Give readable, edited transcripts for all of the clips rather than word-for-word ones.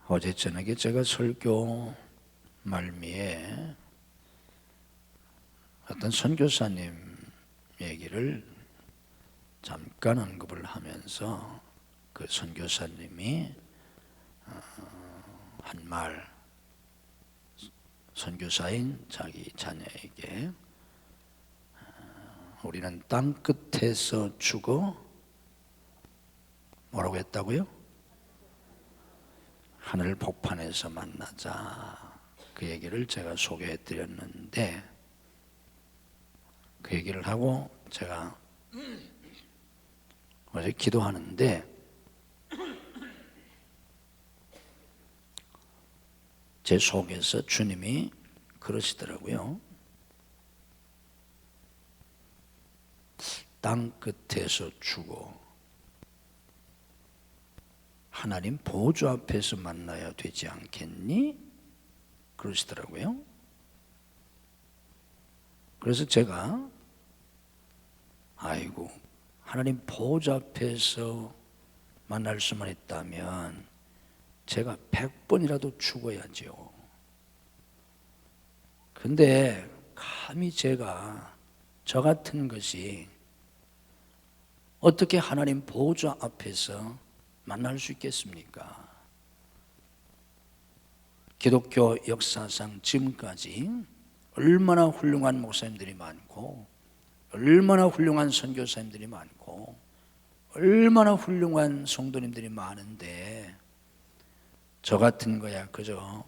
어제 저녁에 제가 설교 말미에 어떤 선교사님 얘기를 잠깐 언급을 하면서 그 선교사님이 한 말, 선교사인 자기 자녀에게 우리는 땅 끝에서 죽어 뭐라고 했다고요? 하늘 복판에서 만나자. 그 얘기를 제가 소개해 드렸는데 그 얘기를 하고 제가 어제 기도하는데 제 속에서 주님이 그러시더라고요. 땅 끝에서 죽어 하나님 보좌 앞에서 만나야 되지 않겠니? 그러시더라고요. 그래서 제가 아이고 하나님 보좌 앞에서 만날 수만 있다면 제가 100번이라도 죽어야죠. 근데 감히 제가 저 같은 것이 어떻게 하나님 보좌 앞에서 만날 수 있겠습니까? 기독교 역사상 지금까지 얼마나 훌륭한 목사님들이 많고 얼마나 훌륭한 선교사님들이 많고 얼마나 훌륭한 성도님들이 많은데 저 같은 거야 그저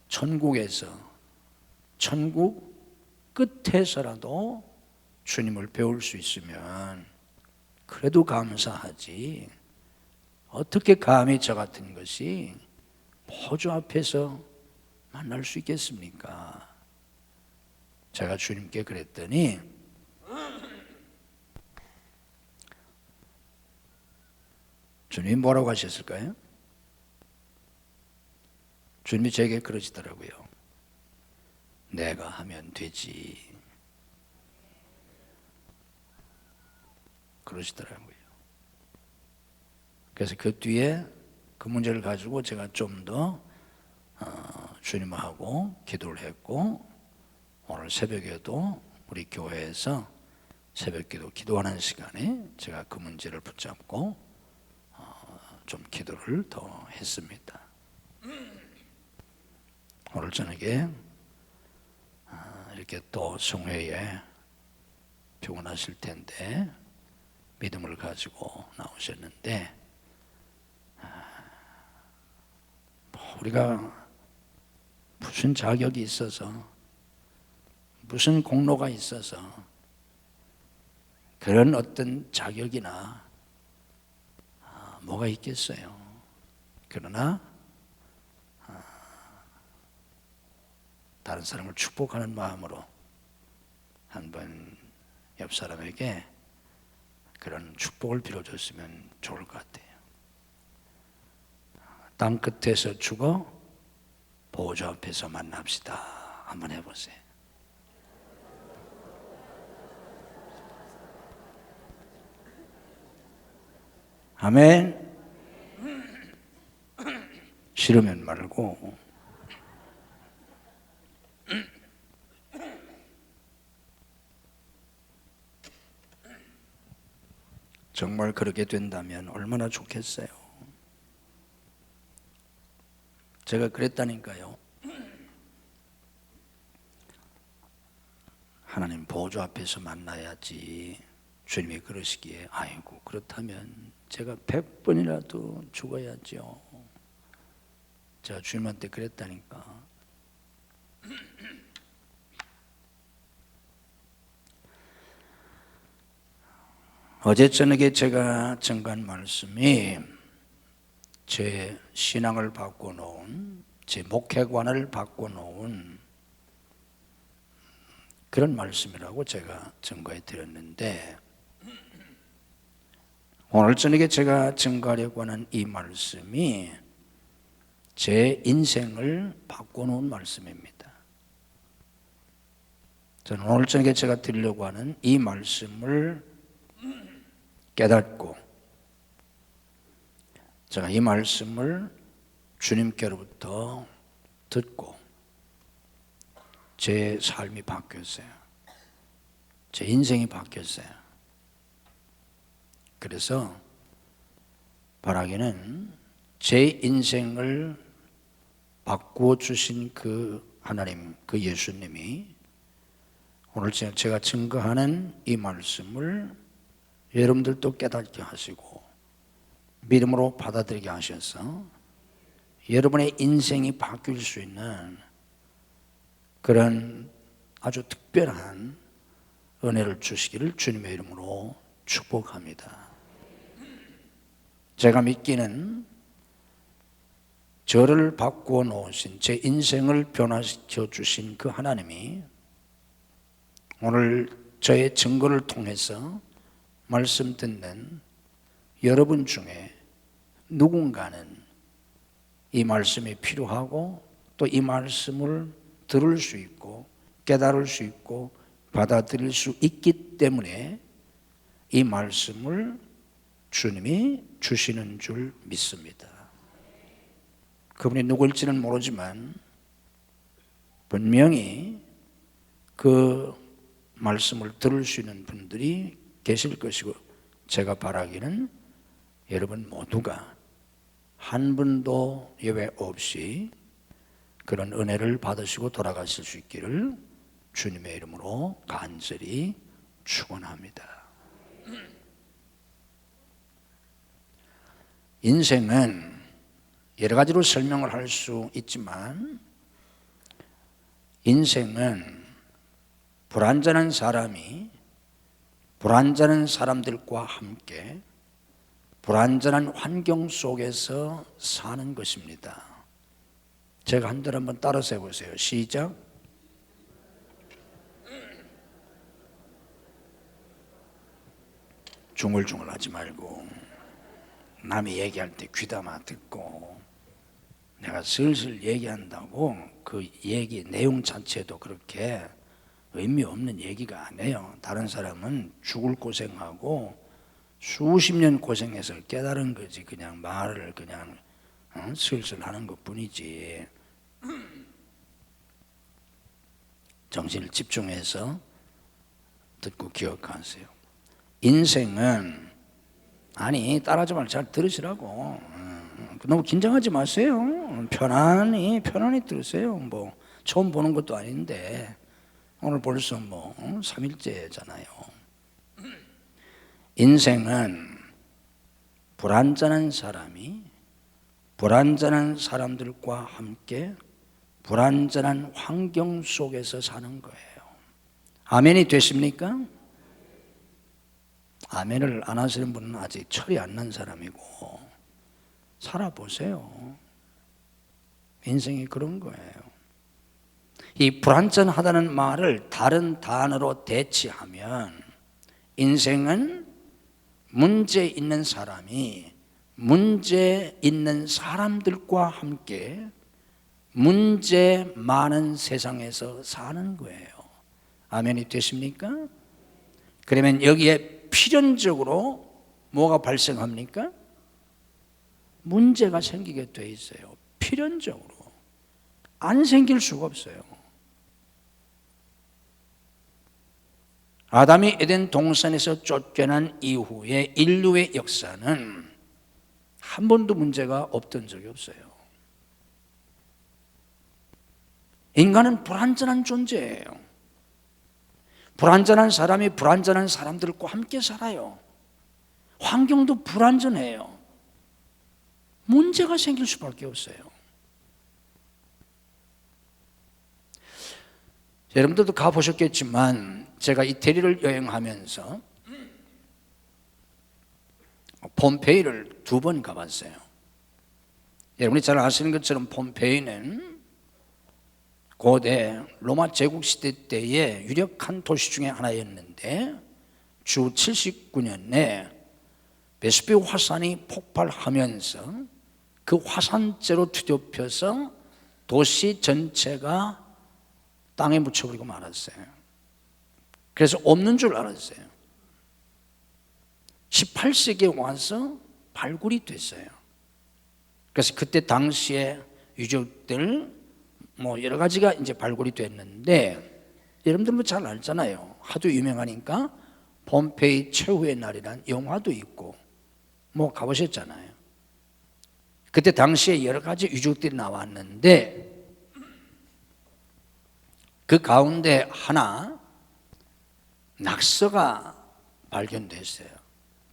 천국에서 천국 끝에서라도 주님을 배울 수 있으면 그래도 감사하지 어떻게 감히 저 같은 것이 보좌 앞에서 만날 수 있겠습니까? 제가 주님께 그랬더니 주님이 뭐라고 하셨을까요? 주님이 제게 그러시더라고요. 내가 하면 되지. 그러시더라고요. 그래서 그 뒤에 그 문제를 가지고 제가 좀 더 주님하고 기도를 했고 오늘 새벽에도 우리 교회에서 새벽기도 기도하는 시간에 제가 그 문제를 붙잡고 좀 기도를 더 했습니다. 오늘 저녁에 이렇게 또 성회에 피곤하실 텐데 믿음을 가지고 나오셨는데 우리가 무슨 자격이 있어서 무슨 공로가 있어서 그런 어떤 자격이나 뭐가 있겠어요. 그러나 다른 사람을 축복하는 마음으로 한번 옆 사람에게 그런 축복을 빌어줬으면 좋을 것 같아요. 땅 끝에서 죽어 보좌 앞에서 만납시다. 한번 해보세요. 아멘. 싫으면 말고 정말 그렇게 된다면 얼마나 좋겠어요. 제가 그랬다니까요. 하나님 보좌 앞에서 만나야지. 주님이 그러시기에 아이고 그렇다면 제가 100번이라도 죽어야죠. 제가 주님한테 그랬다니까. 어제 저녁에 제가 전한 말씀이 제 신앙을 바꿔놓은 제 목회관을 바꿔놓은 그런 말씀이라고 제가 증거해 드렸는데 오늘 저녁에 제가 증거하려고 하는 이 말씀이 제 인생을 바꿔놓은 말씀입니다. 저는 오늘 저녁에 제가 드리려고 하는 이 말씀을 깨닫고 제가 이 말씀을 주님께로부터 듣고 제 삶이 바뀌었어요. 제 인생이 바뀌었어요. 그래서 바라기는 제 인생을 바꾸어 주신 그 하나님, 그 예수님이 오늘 제가 증거하는 이 말씀을 여러분들도 깨닫게 하시고 믿음으로 받아들이게 하셔서 여러분의 인생이 바뀔 수 있는 그런 아주 특별한 은혜를 주시기를 주님의 이름으로 축복합니다. 제가 믿기는 저를 바꾸어 놓으신, 제 인생을 변화시켜 주신 그 하나님이 오늘 저의 증거를 통해서 말씀 듣는 여러분 중에 누군가는 이 말씀이 필요하고 또 이 말씀을 들을 수 있고 깨달을 수 있고 받아들일 수 있기 때문에 이 말씀을 주님이 주시는 줄 믿습니다. 그분이 누구일지는 모르지만 분명히 그 말씀을 들을 수 있는 분들이 계실 것이고, 제가 바라기는 여러분 모두가 한 분도 예외 없이 그런 은혜를 받으시고 돌아가실 수 있기를 주님의 이름으로 간절히 축원합니다. 인생은 여러 가지로 설명을 할 수 있지만 인생은 불완전한 사람이 불완전한 사람들과 함께 불완전한 환경 속에서 사는 것입니다. 제가 한 달 한번 따라서 해보세요. 시작. 중얼중얼 하지 말고 남이 얘기할 때 귀담아 듣고, 내가 슬슬 얘기한다고 그 얘기 내용 자체도 그렇게 의미 없는 얘기가 아니에요. 다른 사람은 죽을 고생하고 수십 년 고생해서 깨달은 거지, 그냥 말을 그냥 슬슬 하는 것 뿐이지. 정신을 집중해서 듣고 기억하세요. 인생은, 아니 따라하지 말고 잘 들으시라고. 너무 긴장하지 마세요. 편안히 들으세요. 뭐 처음 보는 것도 아닌데 오늘 벌써 3일째잖아요. 인생은 불완전한 사람이 불완전한 사람들과 함께 불완전한 환경 속에서 사는 거예요. 아멘이 되십니까? 아멘을 안 하시는 분은 아직 철이 안 난 사람이고, 살아보세요. 인생이 그런 거예요. 이 불완전하다는 말을 다른 단어로 대치하면 인생은 문제 있는 사람이 문제 있는 사람들과 함께 문제 많은 세상에서 사는 거예요. 아멘이 되십니까? 그러면 여기에 필연적으로 뭐가 발생합니까? 문제가 생기게 돼 있어요. 필연적으로. 안 생길 수가 없어요. 아담이 에덴 동산에서 쫓겨난 이후에 인류의 역사는 한 번도 문제가 없던 적이 없어요. 인간은 불완전한 존재예요. 불완전한 사람이 불완전한 사람들과 함께 살아요. 환경도 불완전해요. 문제가 생길 수밖에 없어요. 여러분들도 가보셨겠지만 제가 이태리를 여행하면서 폼페이를 2번 가봤어요. 여러분이 잘 아시는 것처럼 폼페이는 고대 로마 제국 시대 때의 유력한 도시 중에 하나였는데 주 79년에 베수비우 화산이 폭발하면서 그 화산재로 뒤덮여서 도시 전체가 땅에 묻혀버리고 말았어요. 그래서 없는 줄 알았어요. 18세기에 와서 발굴이 됐어요. 그래서 그때 당시에 유족들 뭐 여러 가지가 이제 발굴이 됐는데, 여러분들 뭐 잘 알잖아요. 하도 유명하니까 폼페이 최후의 날이란 영화도 있고 뭐 가보셨잖아요. 그때 당시에 여러 가지 유족들이 나왔는데 그 가운데 하나 낙서가 발견됐어요.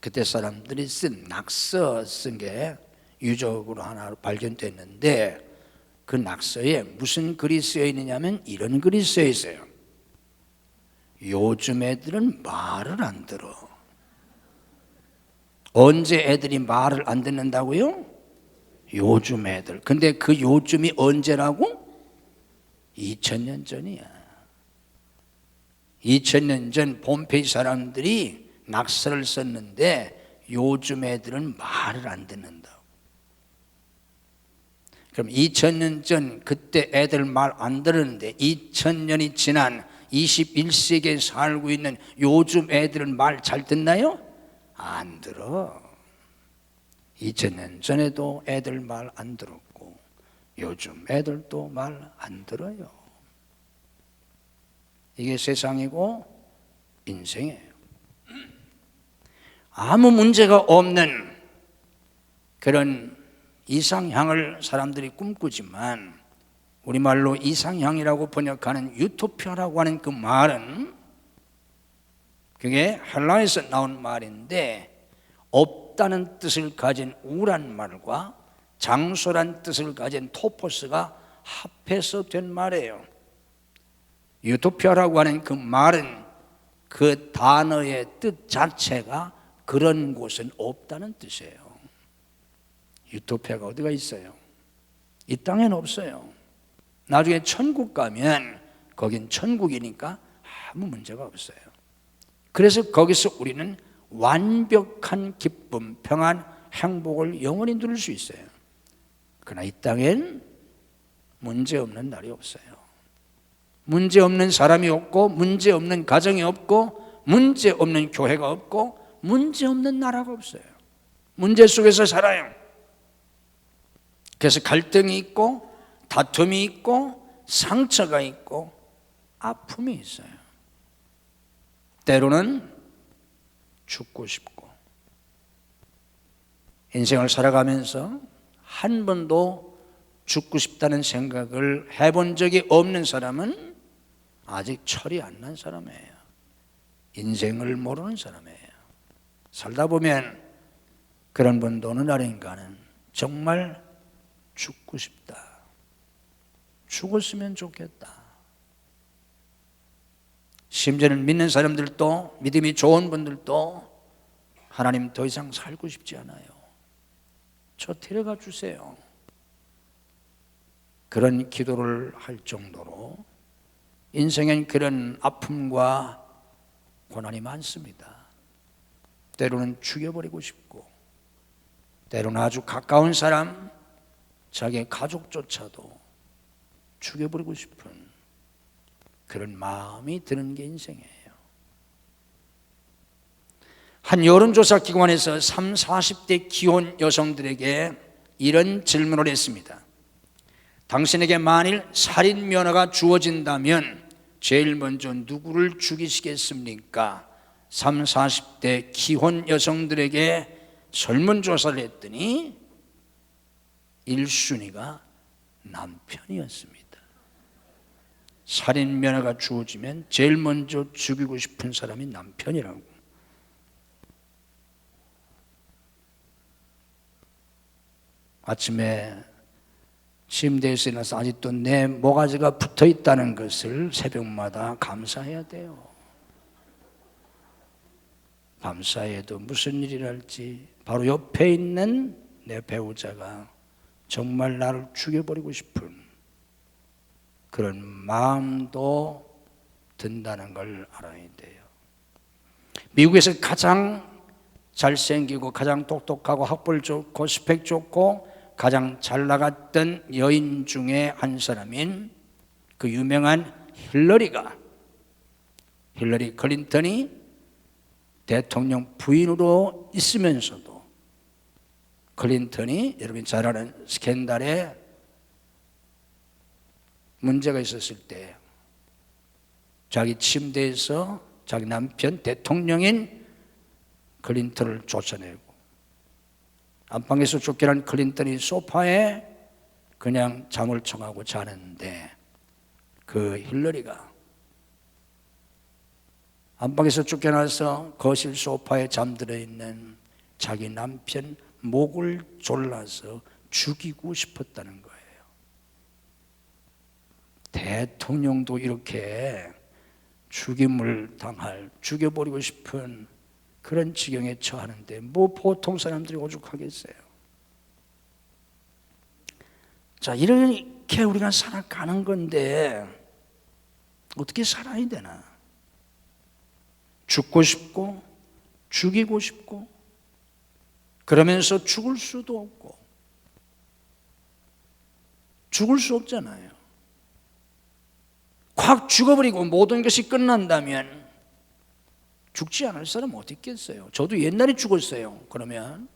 그때 사람들이 쓴 낙서 쓴 게 유적으로 하나 발견됐는데, 그 낙서에 무슨 글이 쓰여 있느냐면 이런 글이 쓰여 있어요. 요즘 애들은 말을 안 들어. 언제 애들이 말을 안 듣는다고요? 요즘 애들. 근데 그 요즘이 언제라고? 2000년 전이야. 2000년 전 폼페이 사람들이 낙서를 썼는데 요즘 애들은 말을 안 듣는다고. 그럼 2000년 전 그때 애들 말 안 들었는데 2000년이 지난 21세기에 살고 있는 요즘 애들은 말 잘 듣나요? 안 들어. 2000년 전에도 애들 말 안 들었고 요즘 애들도 말 안 들어요. 이게 세상이고 인생이에요. 아무 문제가 없는 그런 이상향을 사람들이 꿈꾸지만, 우리말로 이상향이라고 번역하는 유토피아라고 하는 그 말은, 그게 헬라에서 나온 말인데 없다는 뜻을 가진 우란 말과 장소란 뜻을 가진 토포스가 합해서 된 말이에요. 유토피아라고 하는 그 말은 그 단어의 뜻 자체가 그런 곳은 없다는 뜻이에요. 유토피아가 어디가 있어요? 이 땅에는 없어요. 나중에 천국 가면 거긴 천국이니까 아무 문제가 없어요. 그래서 거기서 우리는 완벽한 기쁨, 평안, 행복을 영원히 누릴 수 있어요. 그러나 이 땅엔 문제 없는 날이 없어요. 문제 없는 사람이 없고, 문제 없는 가정이 없고, 문제 없는 교회가 없고, 문제 없는 나라가 없어요. 문제 속에서 살아요. 그래서 갈등이 있고, 다툼이 있고, 상처가 있고, 아픔이 있어요. 때로는 죽고 싶고, 인생을 살아가면서 한 번도 죽고 싶다는 생각을 해본 적이 없는 사람은 아직 철이 안 난 사람이에요. 인생을 모르는 사람이에요. 살다 보면 그런 분도 어느 날인가는 정말 죽고 싶다, 죽었으면 좋겠다. 심지어는 믿는 사람들도, 믿음이 좋은 분들도 하나님 더 이상 살고 싶지 않아요. 저 데려가 주세요. 그런 기도를 할 정도로 인생엔 그런 아픔과 고난이 많습니다. 때로는 죽여버리고 싶고, 때로는 아주 가까운 사람, 자기 가족조차도 죽여버리고 싶은 그런 마음이 드는 게 인생이에요. 한 여론조사 기관에서 30, 40대 기혼 여성들에게 이런 질문을 했습니다. 당신에게 만일 살인 면허가 주어진다면 제일 먼저 누구를 죽이시겠습니까? 30, 40대 기혼 여성들에게 설문조사를 했더니 1순위가 남편이었습니다. 살인 면허가 주어지면 제일 먼저 죽이고 싶은 사람이 남편이라고. 아침에 침대에서 일어나서 아직도 내 모가지가 붙어 있다는 것을 새벽마다 감사해야 돼요. 감사해도 무슨 일이 날지 바로 옆에 있는 내 배우자가 정말 나를 죽여버리고 싶은 그런 마음도 든다는 걸 알아야 돼요. 미국에서 가장 잘생기고 가장 똑똑하고 학벌 좋고 스펙 좋고 가장 잘 나갔던 여인 중에 한 사람인 그 유명한 힐러리 클린턴이 대통령 부인으로 있으면서도 클린턴이 여러분이 잘 아는 스캔들에 문제가 있었을 때 자기 침대에서 자기 남편 대통령인 클린턴을 쫓아내고 안방에서 쫓겨난 클린턴이 소파에 그냥 잠을 청하고 자는데 그 힐러리가 안방에서 쫓겨나서 거실 소파에 잠들어 있는 자기 남편 목을 졸라서 죽이고 싶었다는 거예요. 대통령도 이렇게 죽임을 당할, 죽여버리고 싶은 그런 지경에 처하는데 뭐 보통 사람들이 오죽하겠어요. 자, 이렇게 우리가 살아가는 건데 어떻게 살아야 되나? 죽고 싶고 죽이고 싶고 그러면서 죽을 수도 없고 죽을 수 없잖아요. 확 죽어버리고 모든 것이 끝난다면 죽지 않을 사람은 어디 있겠어요? 저도 옛날에 죽었어요. 그러면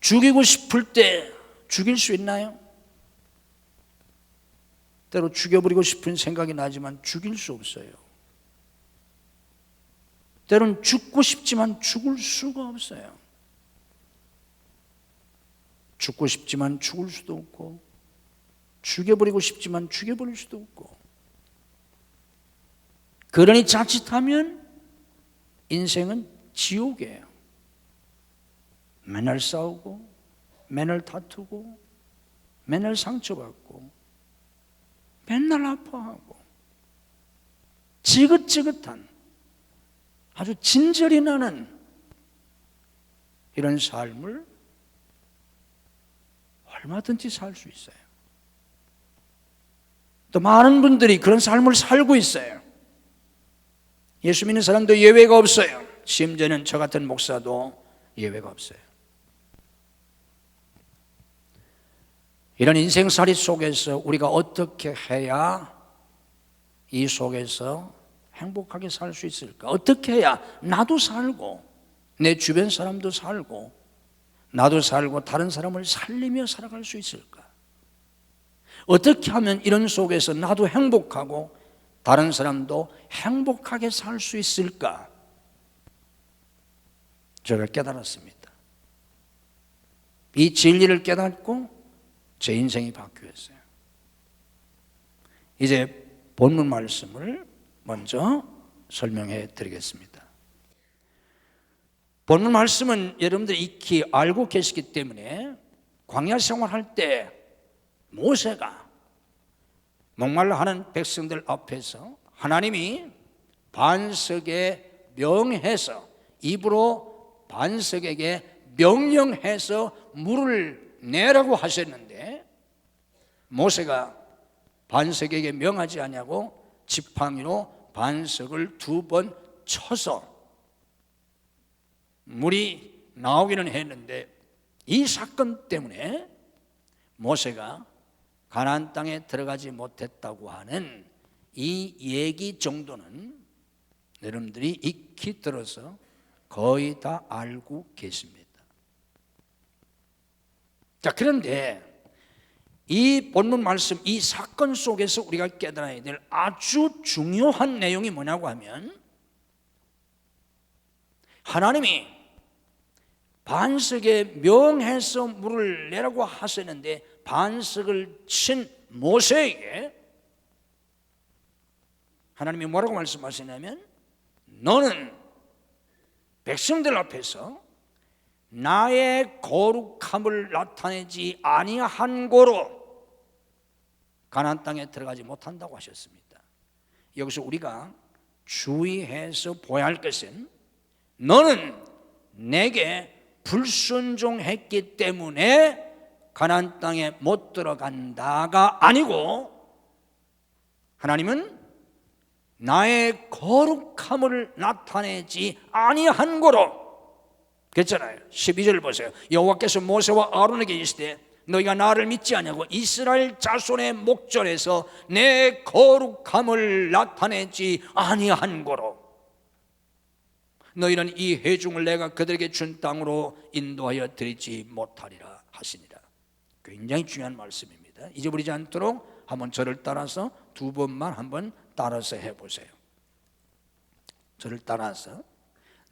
죽이고 싶을 때 죽일 수 있나요? 때로 죽여버리고 싶은 생각이 나지만 죽일 수 없어요. 때로는 죽고 싶지만 죽을 수가 없어요. 죽고 싶지만 죽을 수도 없고 죽여버리고 싶지만 죽여버릴 수도 없고 그러니 자칫하면 인생은 지옥이에요. 맨날 싸우고 맨날 다투고 맨날 상처받고 맨날 아파하고 지긋지긋한 아주 진절이 나는 이런 삶을 얼마든지 살 수 있어요. 또 많은 분들이 그런 삶을 살고 있어요. 예수 믿는 사람도 예외가 없어요. 심지어는 저 같은 목사도 예외가 없어요. 이런 인생살이 속에서 우리가 어떻게 해야 이 속에서 행복하게 살 수 있을까? 어떻게 해야 나도 살고 내 주변 사람도 살고 나도 살고 다른 사람을 살리며 살아갈 수 있을까? 어떻게 하면 이런 속에서 나도 행복하고 다른 사람도 행복하게 살 수 있을까? 제가 깨달았습니다. 이 진리를 깨닫고 제 인생이 바뀌었어요. 이제 본문 말씀을 먼저 설명해 드리겠습니다. 본문 말씀은 여러분들이 익히 알고 계시기 때문에 광야 생활할 때 모세가 목말라 하는 백성들 앞에서 하나님이 반석에 명해서 입으로 반석에게 명령해서 물을 내라고 하셨는데 모세가 반석에게 명하지 아니하고 지팡이로 반석을 2번 쳐서 물이 나오기는 했는데 이 사건 때문에 모세가 가나안 땅에 들어가지 못했다고 하는 이 얘기 정도는 여러분들이 익히 들어서 거의 다 알고 계십니다. 자, 그런데 이 본문 말씀, 이 사건 속에서 우리가 깨달아야 될 아주 중요한 내용이 뭐냐고 하면 하나님이 반석에 명해서 물을 내라고 하셨는데 반석을 친 모세에게 하나님이 뭐라고 말씀하시냐면 너는 백성들 앞에서 나의 거룩함을 나타내지 아니한 고로 가나안 땅에 들어가지 못한다고 하셨습니다. 여기서 우리가 주의해서 보아야 할 것은 너는 내게 불순종했기 때문에 가나안 땅에 못 들어간다가 아니고 하나님은 나의 거룩함을 나타내지 아니한 고로 그랬잖아요. 12절 보세요. 여호와께서 모세와 아론에게 이르시되 너희가 나를 믿지 아니하고 이스라엘 자손의 목전에서 내 거룩함을 나타내지 아니한 고로 너희는 이 회중을 내가 그들에게 준 땅으로 인도하여 드리지 못하리라 하시니라. 굉장히 중요한 말씀입니다. 잊어버리지 않도록 한번 저를 따라서 두 번만 한번 따라서 해보세요. 저를 따라서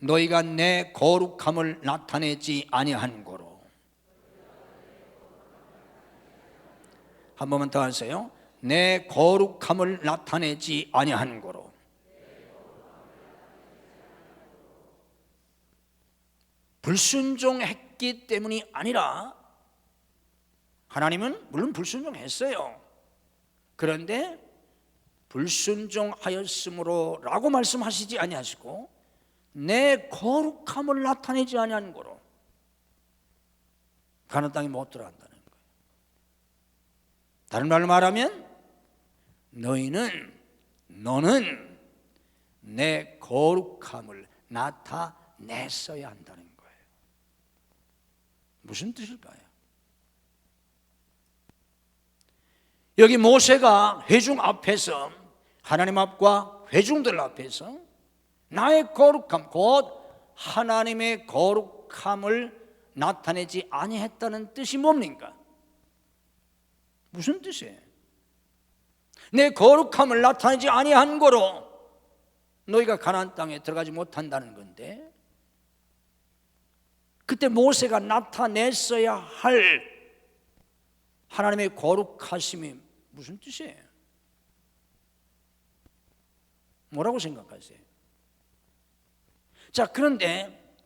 너희가 내 거룩함을 나타내지 아니한 고로. 한 번만 더 하세요. 내 거룩함을 나타내지 아니한 고로. 불순종했기 때문이 아니라, 하나님은 물론 불순종했어요. 그런데 불순종하였으므로 라고 말씀하시지 아니하시고 내 거룩함을 나타내지 아니한 거로 가나안 땅에 못 들어간다는 거예요. 다른 말로 말하면 너는 내 거룩함을 나타냈어야 한다는 거예요. 무슨 뜻일까요? 여기 모세가 회중 앞에서, 하나님 앞과 회중들 앞에서 나의 거룩함, 곧 하나님의 거룩함을 나타내지 아니했다는 뜻이 뭡니까? 무슨 뜻이에요? 내 거룩함을 나타내지 아니한 거로 너희가 가나안 땅에 들어가지 못한다는 건데, 그때 모세가 나타냈어야 할 하나님의 거룩하심이 무슨 뜻이에요? 뭐라고 생각하세요? 자, 그런데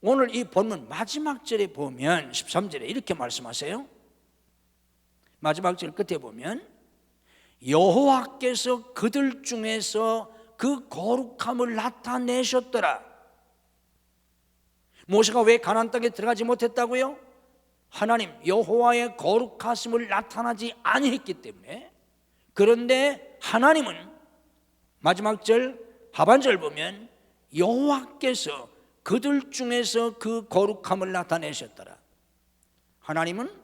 오늘 이 본문 마지막 절에 보면 13절에 이렇게 말씀하세요. 마지막 절 끝에 보면 여호와께서 그들 중에서 그 거룩함을 나타내셨더라. 모세가 왜 가나안 땅에 들어가지 못했다고요? 하나님 여호와의 거룩하심을 나타나지 아니했기 때문에. 그런데 하나님은 마지막 절 하반절 보면 여호와께서 그들 중에서 그 거룩함을 나타내셨더라. 하나님은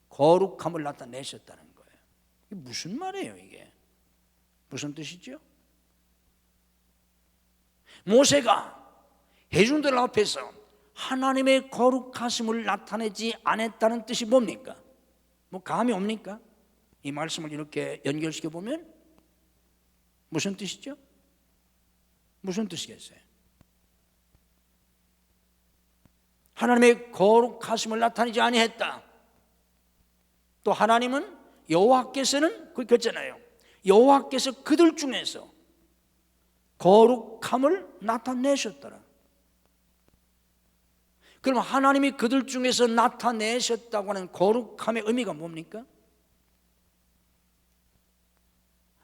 거룩함을 나타내셨다는 거예요. 이게 무슨 말이에요? 이게 무슨 뜻이죠? 모세가 회중들 앞에서 하나님의 거룩하심을 나타내지 않았다는 뜻이 뭡니까? 뭐 감이 옵니까? 이 말씀을 이렇게 연결시켜 보면 무슨 뜻이죠? 무슨 뜻이겠어요? 하나님의 거룩하심을 나타내지 아니했다. 또 하나님은 여호와께서는 그랬잖아요. 여호와께서 그들 중에서 거룩함을 나타내셨더라. 그럼 하나님이 그들 중에서 나타내셨다고 하는 거룩함의 의미가 뭡니까?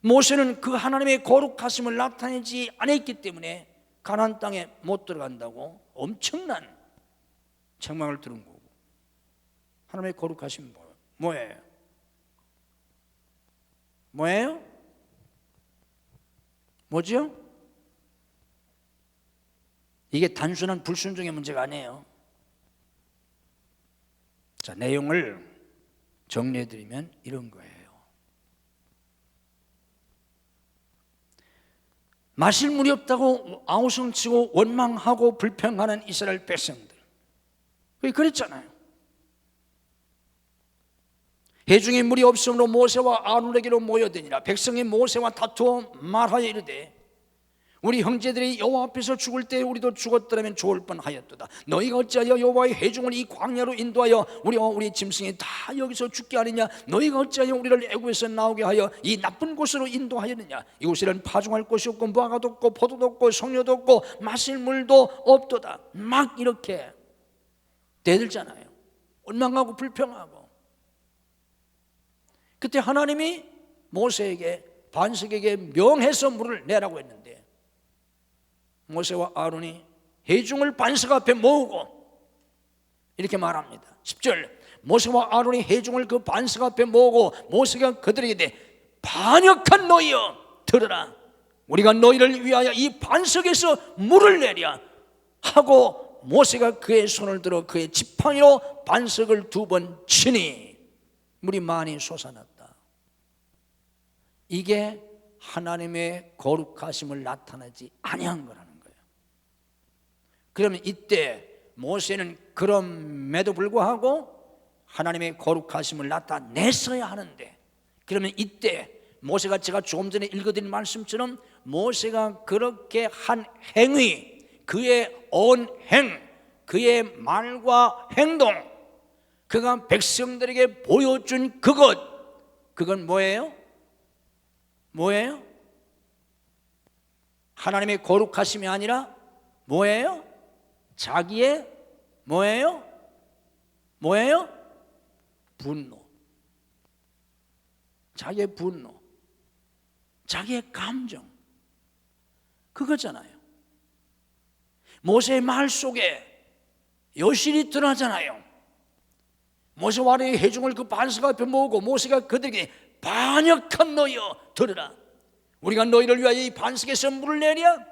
모세는 그 하나님의 거룩하심을 나타내지 않았기 때문에 가나안 땅에 못 들어간다고 엄청난 책망을 들은 거고, 하나님의 거룩하심은 뭐예요? 뭐예요? 뭐죠? 이게 단순한 불순종의 문제가 아니에요. 자, 내용을 정리해드리면 이런 거예요. 마실 물이 없다고 아우성치고 원망하고 불평하는 이스라엘 백성들, 그랬잖아요. 회중이 물이 없으므로 모세와 아론에게로 모여드니라. 백성이 모세와 다투어 말하여 이르되 우리 형제들이 여호와 앞에서 죽을 때 우리도 죽었더라면 좋을 뻔하였도다. 너희가 어찌하여 여호와의 회중을 이 광야로 인도하여 우리와 우리 짐승이 다 여기서 죽게 하느냐? 너희가 어찌하여 우리를 애굽에서 나오게 하여 이 나쁜 곳으로 인도하였느냐? 이곳에는 파종할 곳이 없고 무화과도 없고 포도도 없고 성료도 없고 마실 물도 없도다. 막 이렇게 대들잖아요. 원망하고 불평하고. 그때 하나님이 모세에게, 반석에게 명해서 물을 내라고 했는데 모세와 아론이 회중을 반석 앞에 모으고 이렇게 말합니다. 10절, 모세와 아론이 회중을 그 반석 앞에 모으고 모세가 그들에게 이르되 반역한 너희여 들으라. 우리가 너희를 위하여 이 반석에서 물을 내랴 하고 모세가 그의 손을 들어 그의 지팡이로 반석을 2번 치니 물이 많이 솟아났다. 이게 하나님의 거룩하심을 나타내지 아니한 거라는 거예요. 그러면 이때 모세는 그럼에도 불구하고 하나님의 거룩하심을 나타냈어야 하는데, 그러면 이때 모세가 제가 조금 전에 읽어드린 말씀처럼 모세가 그렇게 한 행위, 그의 언행, 그의 말과 행동, 그가 백성들에게 보여준 그건 뭐예요? 뭐예요? 하나님의 거룩하심이 아니라 뭐예요? 자기의 뭐예요? 뭐예요? 분노. 자기의 분노, 자기의 감정, 그거잖아요. 모세의 말 속에 여실히 드러나잖아요. 모세와 아론의 회중을 그 반석 앞에 모으고 모세가 그들에게 반역한 너희여 들으라, 우리가 너희를 위하여 이 반석에서 물을 내랴,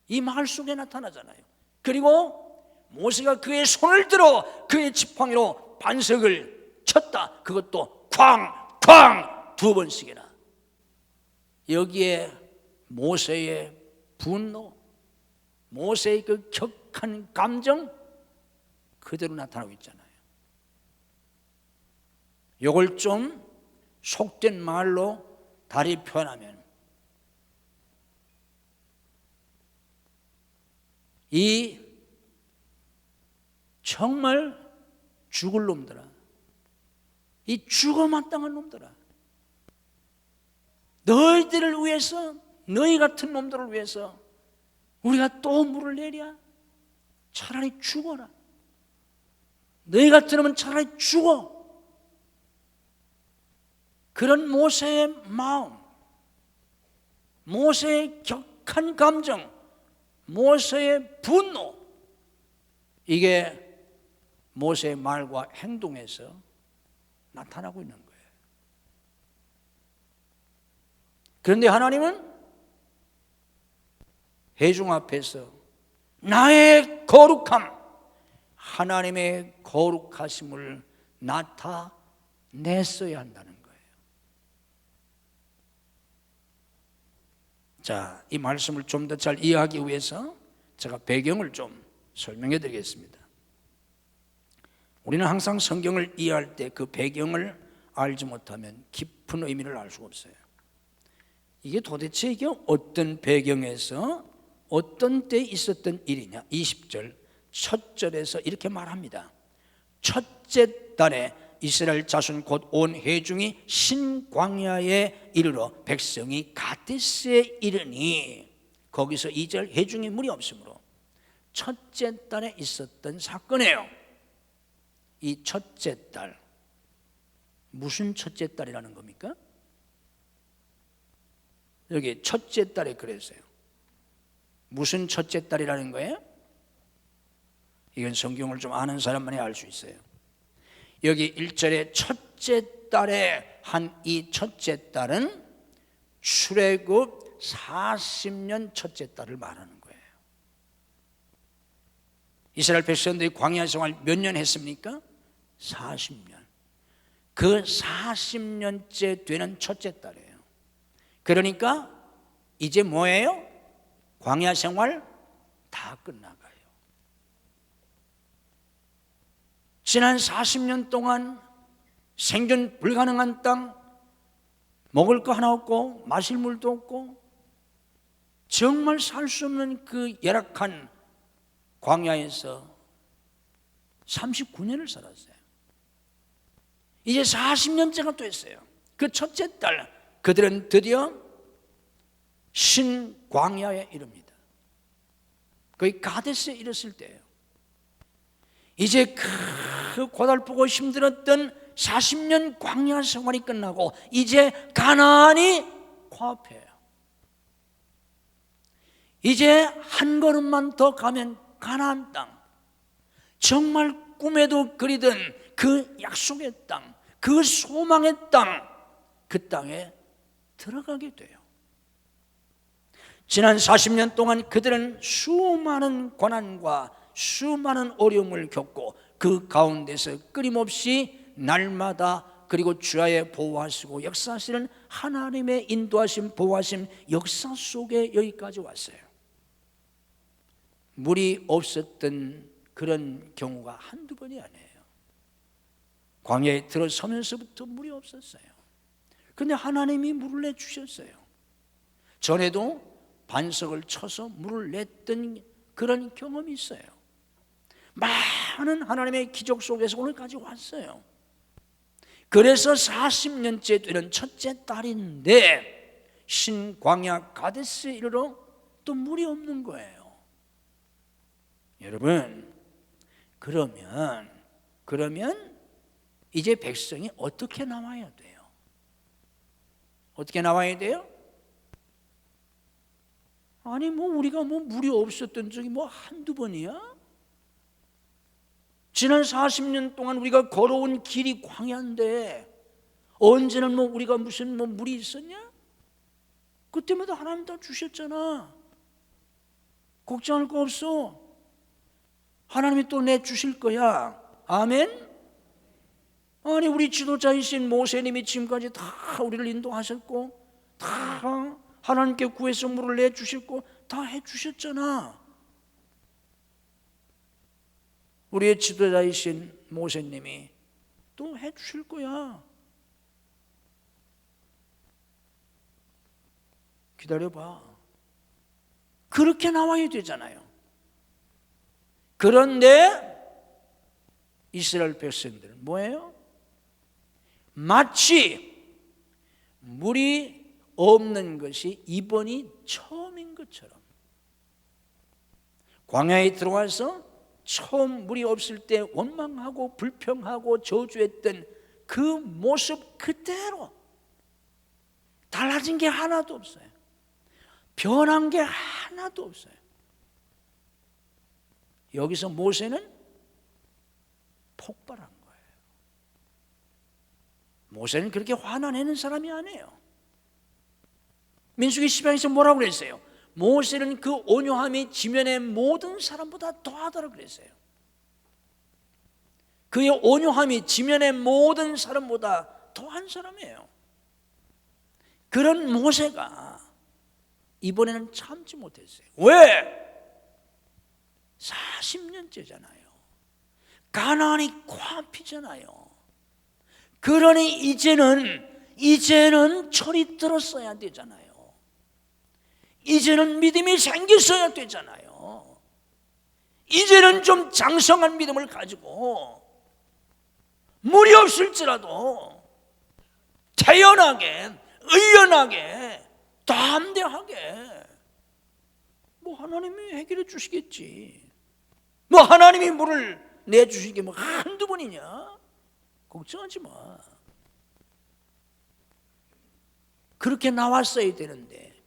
이 말 속에 나타나잖아요. 그리고 모세가 그의 손을 들어 그의 지팡이로 반석을 쳤다. 그것도 쾅쾅 2번씩이나. 여기에 모세의 분노, 모세의 그 격한 감정 그대로 나타나고 있잖아요. 이걸 좀 속된 말로 다리 표현하면, 이 정말 죽을 놈들아, 이 죽어마땅한 놈들아, 너희들을 위해서, 너희 같은 놈들을 위해서 우리가 또 물을 내랴? 차라리 죽어라. 너희 같은 놈은 차라리 죽어. 그런 모세의 마음, 모세의 격한 감정, 모세의 분노, 이게 모세의 말과 행동에서 나타나고 있는 거예요. 그런데 하나님은 회중 앞에서 나의 거룩함, 하나님의 거룩하심을 나타냈어야 한다는 거예요. 자, 이 말씀을 좀 더 잘 이해하기 위해서 제가 배경을 좀 설명해 드리겠습니다. 우리는 항상 성경을 이해할 때 그 배경을 알지 못하면 깊은 의미를 알 수가 없어요. 이게 도대체 이게 어떤 배경에서 어떤 때 있었던 일이냐? 20절 첫 절에서 이렇게 말합니다. 첫째 달에 이스라엘 자손 곧 온 회중이 신광야에 이르러 백성이 가데스에 이르니, 거기서 2절 회중이 물이 없으므로 첫째 달에 있었던 사건이에요. 이 첫째 달, 무슨 첫째 달이라는 겁니까? 여기 첫째 달에 그랬어요. 무슨 첫째 달이라는 거예요? 이건 성경을 좀 아는 사람만이 알 수 있어요. 여기 1절에 첫째 달에 한 이 첫째 달은 출애굽 40년 첫째 달을 말하는 거예요. 이스라엘 백성들이 광야 생활 몇 년 했습니까? 40년. 그 40년째 되는 첫째 달이에요. 그러니까 이제 뭐예요? 광야 생활 다 끝나가요. 지난 40년 동안 생존 불가능한 땅, 먹을 거 하나 없고 마실 물도 없고 정말 살 수 없는 그 열악한 광야에서 39년을 살았어요. 이제 40년째가 됐어요. 그 첫째 달, 그들은 드디어 신광야에 이릅니다. 거의 가데스에 이르렀을 때예요. 이제 그 고달프고 힘들었던 40년 광야 생활이 끝나고 이제 가나안이 코앞이에요. 이제 한 걸음만 더 가면 가나안 땅, 정말 꿈에도 그리던 그 약속의 땅, 그 소망의 땅, 그 땅에 들어가게 돼요. 지난 40년 동안 그들은 수많은 고난과 수많은 어려움을 겪고 그 가운데서 끊임없이 날마다 그리고 주야의 보호하시고 역사하시는 하나님의 인도하심, 보호하심, 역사 속에 여기까지 왔어요. 물이 없었던 그런 경우가 한두 번이 아니에요. 광야에 들어서면서부터 물이 없었어요. 그런데 하나님이 물을 내주셨어요. 전에도 반석을 쳐서 물을 냈던 그런 경험이 있어요. 많은 하나님의 기적 속에서 오늘까지 왔어요. 그래서 40년째 되는 첫째 딸인데 신광야 가데스에 이르러 또 물이 없는 거예요. 여러분, 그러면 이제 백성이 어떻게 나와야 돼요? 어떻게 나와야 돼요? 아니 우리가 물이 없었던 적이 한두 번이야? 지난 40년 동안 우리가 걸어온 길이 광야인데 언제는 우리가 무슨 물이 있었냐? 그때마다 하나님 다 주셨잖아. 걱정할 거 없어. 하나님이 또 내주실 거야. 아멘? 아니 우리 지도자이신 모세님이 지금까지 다 우리를 인도하셨고 다 하나님께 구해서 물을 내주셨고 다 해주셨잖아. 우리의 지도자이신 모세님이 또 해주실 거야. 기다려봐. 그렇게 나와야 되잖아요. 그런데 이스라엘 백성들은 뭐예요? 마치 물이 없는 것이 이번이 처음인 것처럼 광야에 들어와서 처음 물이 없을 때 원망하고 불평하고 저주했던 그 모습 그대로 달라진 게 하나도 없어요. 변한 게 하나도 없어요. 여기서 모세는 폭발한 거예요. 모세는 그렇게 화나내는 사람이 아니에요. 민수기 10장에서 뭐라고 그랬어요? 모세는 그 온유함이 지면의 모든 사람보다 더하다고 그랬어요. 그의 온유함이 지면의 모든 사람보다 더한 사람이에요. 그런 모세가 이번에는 참지 못했어요. 왜? 40년째잖아요. 가나안이 코앞이잖아요. 그러니 이제는 철이 들었어야 되잖아요. 이제는 믿음이 생겼어야 되잖아요. 이제는 좀 장성한 믿음을 가지고 물이 없을지라도 태연하게, 의연하게, 담대하게 하나님이 해결해 주시겠지. 하나님이 물을 내주시게 한두 번이냐? 걱정하지 마. 그렇게 나왔어야 되는데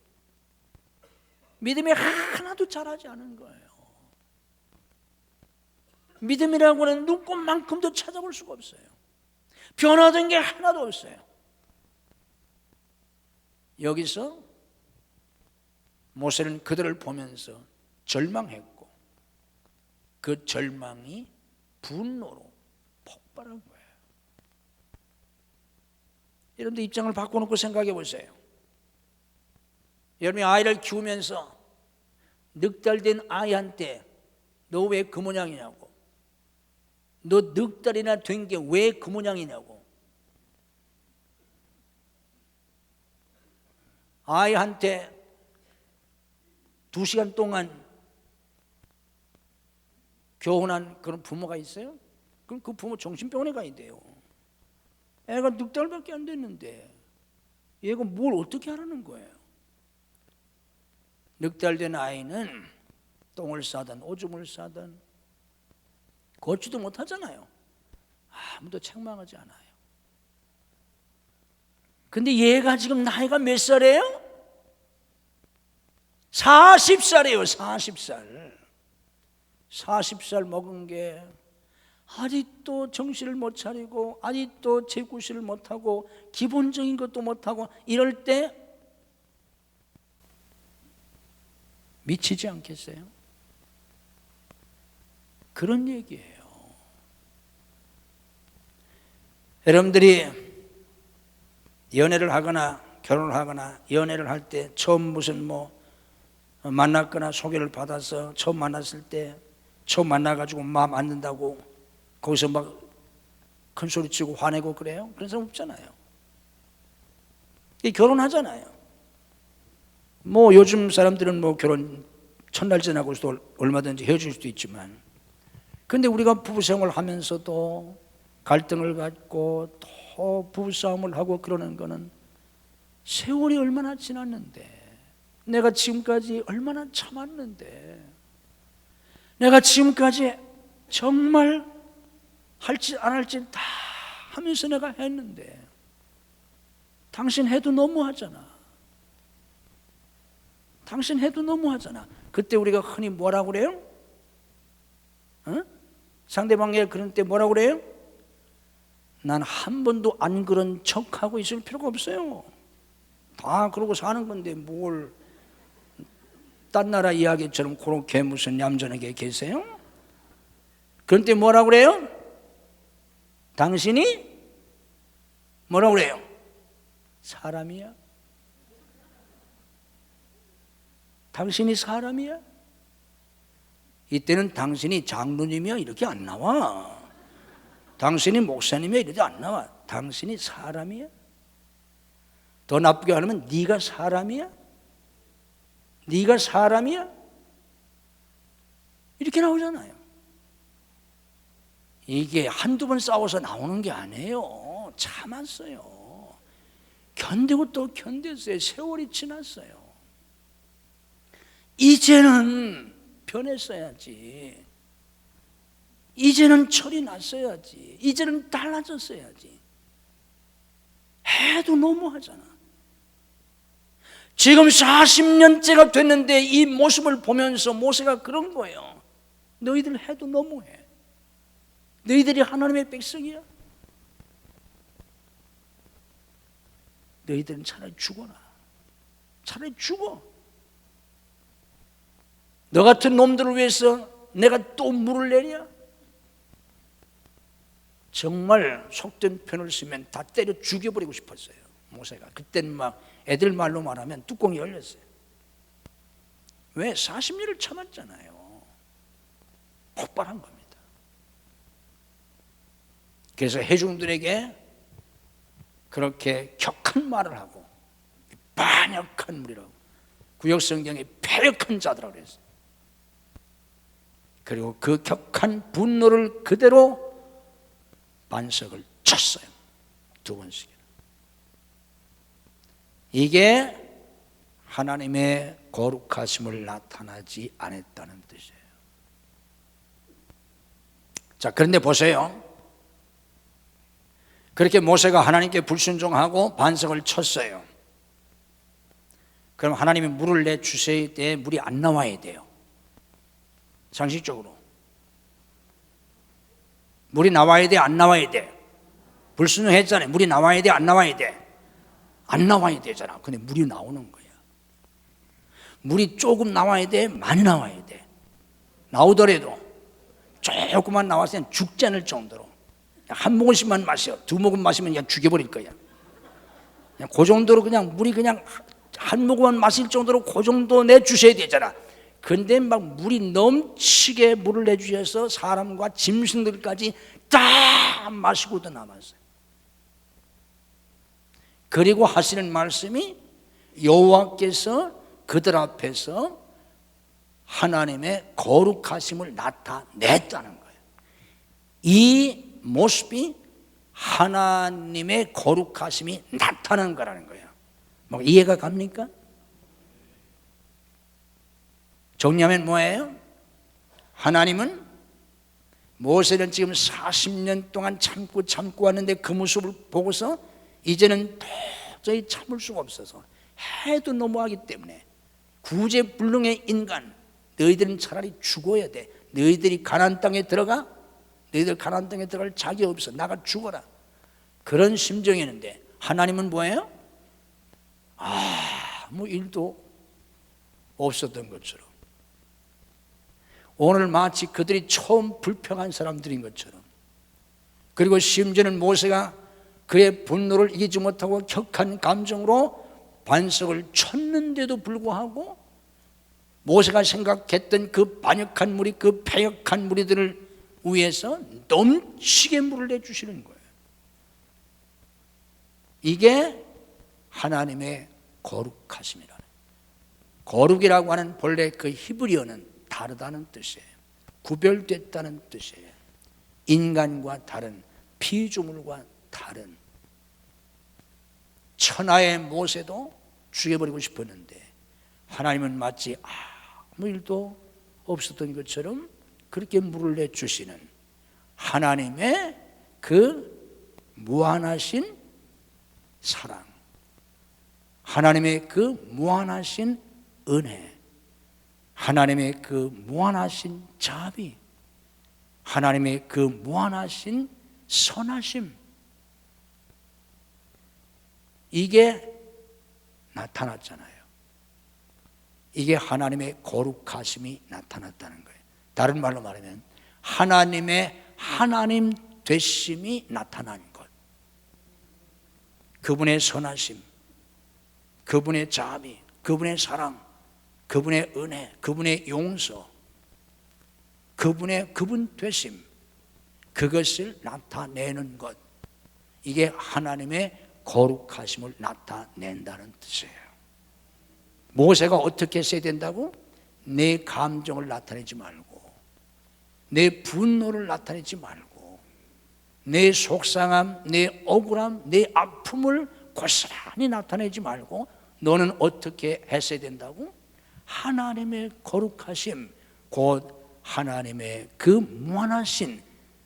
믿음이 하나도 자라지 않은 거예요. 믿음이라고는 눈꽃만큼도 찾아볼 수가 없어요. 변화된 게 하나도 없어요. 여기서 모세는 그들을 보면서 절망했고 그 절망이 분노로 폭발한 거예요. 여러분들 입장을 바꿔놓고 생각해 보세요. 여러분이 아이를 키우면서 넉 달 된 아이한테 너 왜 그 모양이냐고, 너 넉 달이나 된 게 왜 그 모양이냐고, 아이한테 2시간 동안 교훈한 그런 부모가 있어요? 그럼 그 부모 정신병원에 가야 돼요. 애가 넉 달밖에 안 됐는데 얘가 뭘 어떻게 하라는 거예요? 넉 달 된 아이는 똥을 싸든 오줌을 싸든 걷지도 못하잖아요. 아무도 책망하지 않아요. 근데 얘가 지금 나이가 몇 살이에요? 40살이에요. 40살. 40살 먹은 게 아직도 정신을 못 차리고 아직도 재구실을 못하고 기본적인 것도 못하고 이럴 때 미치지 않겠어요? 그런 얘기예요. 여러분들이 연애를 하거나 결혼을 하거나 연애를 할 때 처음 무슨 만났거나 소개를 받아서 처음 만났을 때 처음 만나가지고 마음 안 든다고 거기서 막 큰 소리 치고 화내고 그래요? 그런 사람 없잖아요. 결혼하잖아요. 뭐 요즘 사람들은 뭐 결혼 첫날 지나고서도 얼마든지 헤어질 수도 있지만, 근데 우리가 부부생활 하면서도 갈등을 갖고 또 부부싸움을 하고 그러는 거는 세월이 얼마나 지났는데, 내가 지금까지 얼마나 참았는데, 내가 지금까지 정말 할지 안 할지 다 하면서 내가 했는데 당신 해도 너무하잖아. 당신 해도 너무하잖아. 그때 우리가 흔히 뭐라고 그래요? 상대방에게 그런 때 뭐라고 그래요? 난 한 번도 안 그런 척하고 있을 필요가 없어요. 다 그러고 사는 건데 뭘 딴 나라 이야기처럼 그렇게 무슨 얌전하게 계세요? 그런 때 뭐라고 그래요? 당신이 뭐라고 그래요? 사람이야? 당신이 사람이야? 이때는 당신이 장로님이야 이렇게 안 나와. 당신이 목사님이야 이렇게 안 나와. 당신이 사람이야? 더 나쁘게 하면 네가 사람이야? 네가 사람이야? 이렇게 나오잖아요. 이게 한두 번 싸워서 나오는 게 아니에요. 참았어요. 견디고 또 견뎠어요. 세월이 지났어요. 이제는 변했어야지. 이제는 철이 났어야지. 이제는 달라졌어야지. 해도 너무하잖아. 지금 40년째가 됐는데 이 모습을 보면서 모세가 그런 거예요. 너희들 해도 너무해. 너희들이 하나님의 백성이야? 너희들은 차라리 죽어라. 차라리 죽어. 너 같은 놈들을 위해서 내가 또 물을 내냐? 정말 속된 편을 쓰면 다 때려 죽여버리고 싶었어요, 모세가. 그때는 막 애들 말로 말하면 뚜껑이 열렸어요. 왜? 40년을 참았잖아요. 폭발한 겁니다. 그래서 회중들에게 그렇게 격한 말을 하고, 반역한 무리라고, 구약성경에 패역한 자들이라고 그랬어요. 그리고 그 격한 분노를 그대로 반석을 쳤어요. 두 번씩이나. 이게 하나님의 거룩하심을 나타나지 않았다는 뜻이에요. 자, 그런데 보세요. 그렇게 모세가 하나님께 불순종하고 반석을 쳤어요. 그럼 하나님이 물을 내주실 때 물이 안 나와야 돼요. 상식적으로 물이 나와야 돼, 안 나와야 돼? 불순종했잖아요. 물이 나와야 돼, 안 나와야 돼? 안 나와야 되잖아. 근데 물이 나오는 거야. 물이 조금 나와야 돼, 많이 나와야 돼? 나오더라도 조금만 나왔으면 죽지 않을 정도로, 한 모금씩만 마셔. 두 모금 마시면 그냥 죽여버릴 거야. 그냥 그 정도로 그냥 물이 그냥 한 모금만 마실 정도로 그 정도 내주셔야 되잖아. 근데 막 물이 넘치게 물을 내주셔서 사람과 짐승들까지 다 마시고도 남았어요. 그리고 하시는 말씀이 여호와께서 그들 앞에서 하나님의 거룩하심을 나타냈다는 거예요. 이 모습이 하나님의 거룩하심이 나타나는 거라는 거예요. 뭐 이해가 갑니까? 정리하면 뭐예요? 하나님은 모세는 지금 40년 동안 참고 왔는데 그 모습을 보고서 이제는 도저히 참을 수가 없어서, 해도 너무하기 때문에 구제불능의 인간, 너희들은 차라리 죽어야 돼. 너희들이 가나안 땅에 들어가? 너희들 가나안 땅에 들어갈 자격 없어. 나가 죽어라. 그런 심정이었는데 하나님은 뭐예요? 아무 일도 없었던 것처럼, 오늘 마치 그들이 처음 불평한 사람들인 것처럼, 그리고 심지어는 모세가 그의 분노를 이기지 못하고 격한 감정으로 반석을 쳤는데도 불구하고 모세가 생각했던 그 반역한 무리, 그 패역한 무리들을 위해서 넘치게 물을 내주시는 거예요. 이게 하나님의 거룩하심이라는, 거룩이라고 하는 본래 그 히브리어는 다르다는 뜻이에요. 구별됐다는 뜻이에요. 인간과 다른, 피조물과 다른. 천하의 모세도 죽여버리고 싶었는데 하나님은 마치 아무 일도 없었던 것처럼 그렇게 물을 내주시는 하나님의 그 무한하신 사랑, 하나님의 그 무한하신 은혜, 하나님의 그 무한하신 자비, 하나님의 그 무한하신 선하심, 이게 나타났잖아요. 이게 하나님의 거룩하심이 나타났다는 거예요. 다른 말로 말하면 하나님의 하나님 되심이 나타난 것. 그분의 선하심, 그분의 자비, 그분의 사랑, 그분의 은혜, 그분의 용서, 그분 되심, 그것을 나타내는 것. 이게 하나님의 거룩하심을 나타낸다는 뜻이에요. 모세가 어떻게 했어야 된다고? 내 감정을 나타내지 말고, 내 분노를 나타내지 말고, 내 속상함, 내 억울함, 내 아픔을 고스란히 나타내지 말고, 너는 어떻게 했어야 된다고? 하나님의 거룩하심, 곧 하나님의 그 무한하신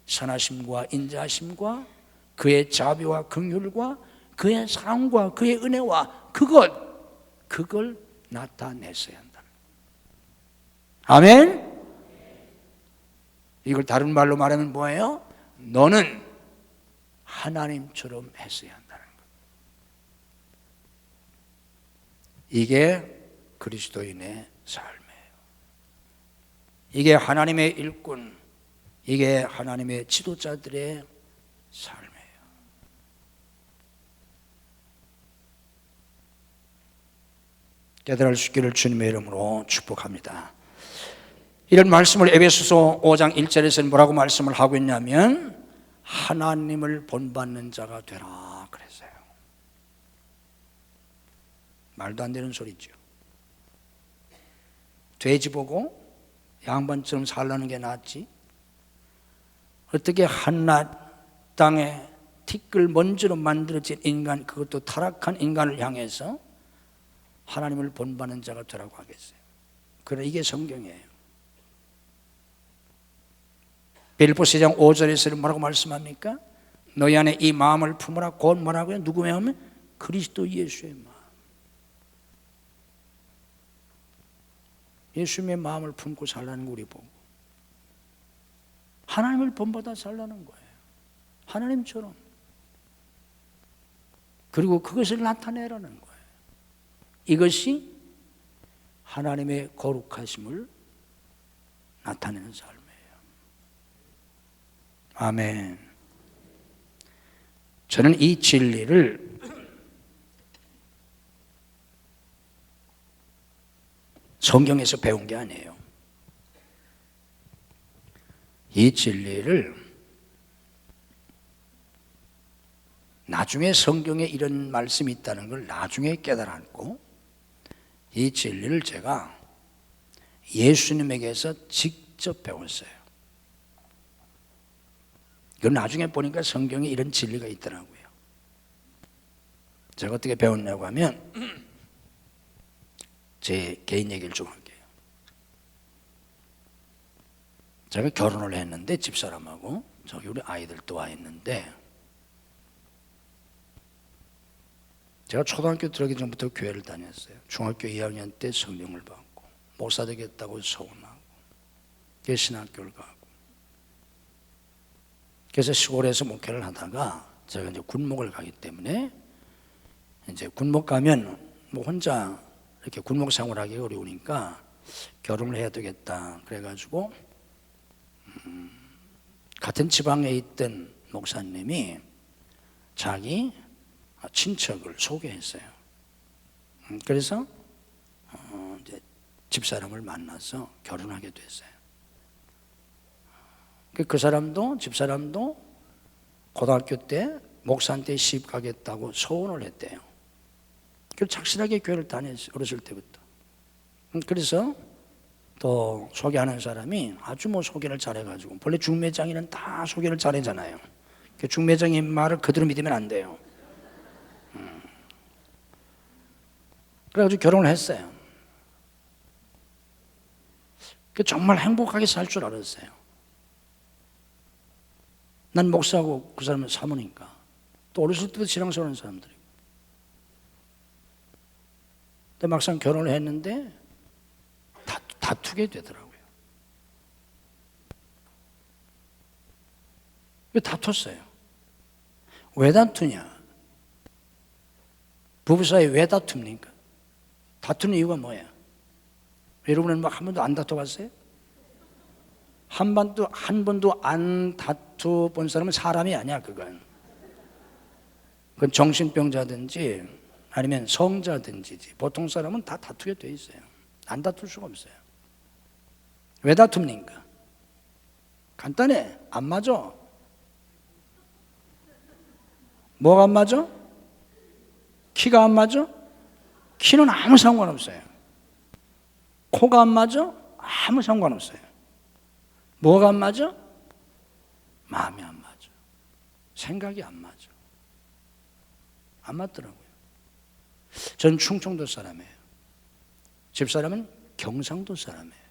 선하심과 인자하심과 그의 자비와 긍휼과 그의 사랑과 그의 은혜와 그걸 나타냈어야 한다. 아멘? 이걸 다른 말로 말하면 뭐예요? 너는 하나님처럼 했어야 한다는 것. 이게 그리스도인의 삶이에요. 이게 하나님의 일꾼, 이게 하나님의 지도자들의 삶이에요. 깨달을 수 있기를 주님의 이름으로 축복합니다. 이런 말씀을 에베소서 5장 1절에서는 뭐라고 말씀을 하고 있냐면 하나님을 본받는 자가 되라 그랬어요. 말도 안 되는 소리죠. 돼지 보고 양반처럼 살라는 게 낫지, 어떻게 한낱 땅에 티끌 먼지로 만들어진 인간, 그것도 타락한 인간을 향해서 하나님을 본받는 자가 되라고 하겠어요. 그래, 이게 성경이에요. 빌립보서 2장 5절에서는 뭐라고 말씀합니까? 너희 안에 이 마음을 품으라. 곧 뭐라고요? 누구 마음은? 그리스도 예수의 마음. 예수님의 마음을 품고 살라는 거 우리 보고 하나님을 본받아 살라는 거예요. 하나님처럼. 그리고 그것을 나타내라는 거예요. 이것이 하나님의 거룩하심을 나타내는 삶이에요. 아멘. 저는 이 진리를 성경에서 배운 게 아니에요. 이 진리를 나중에 성경에 이런 말씀이 있다는 걸 나중에 깨달았고, 이 진리를 제가 예수님에게서 직접 배웠어요. 이건 나중에 보니까 성경에 이런 진리가 있더라고요. 제가 어떻게 배웠냐고 하면 제 개인 얘기를 좀 할게요. 제가 결혼을 했는데 집사람하고 저기 우리 아이들도 와 있는데, 제가 초등학교 들어가기 전부터 교회를 다녔어요. 중학교 2학년 때 성령을 받고 목사 되겠다고 소원하고 신학교를 가고, 그래서 시골에서 목회를 하다가 제가 이제 군목을 가기 때문에 이제 군목 가면 뭐 혼자 이렇게 군목 생활하기 어려우니까 결혼을 해야 되겠다 그래가지고 같은 지방에 있던 목사님이 자기 친척을 소개했어요. 그래서 이제 집사람을 만나서 결혼하게 됐어요. 그 사람도 집사람도 고등학교 때 목사한테 시집 가겠다고 소원을 했대요. 그 착실하게 교회를 다녔어요. 어렸을 때부터. 그래서 또 소개하는 사람이 아주 소개를 잘해가지고, 원래 중매장이는 다 소개를 잘하잖아요. 그 중매장의 말을 그대로 믿으면 안 돼요. 그래가지고 결혼을 했어요. 정말 행복하게 살 줄 알았어요. 난 목사고 그 사람은 사모니까. 또 어렸을 때부터 신앙생활 하는 사람들이고. 근데 막상 결혼을 했는데 다투게 되더라고요. 왜 다퉜어요? 왜 다투냐? 부부 사이에 왜 다툽니까? 다투는 이유가 뭐야? 여러분은 한 번도 안 다퉈봤어요? 한 번도 안 다투 본 사람은 사람이 아니야, 그건. 그건 정신병자든지 아니면 성자든지, 보통 사람은 다 다투게 돼 있어요. 안 다툴 수가 없어요. 왜 다툽니까? 간단해. 안 맞아. 뭐가 안 맞아? 키가 안 맞아? 키는 아무 상관없어요. 코가 안 맞아? 아무 상관없어요. 뭐가 안 맞아? 마음이 안 맞아. 생각이 안 맞아. 안 맞더라고요. 전 충청도 사람이에요. 집사람은 경상도 사람이에요.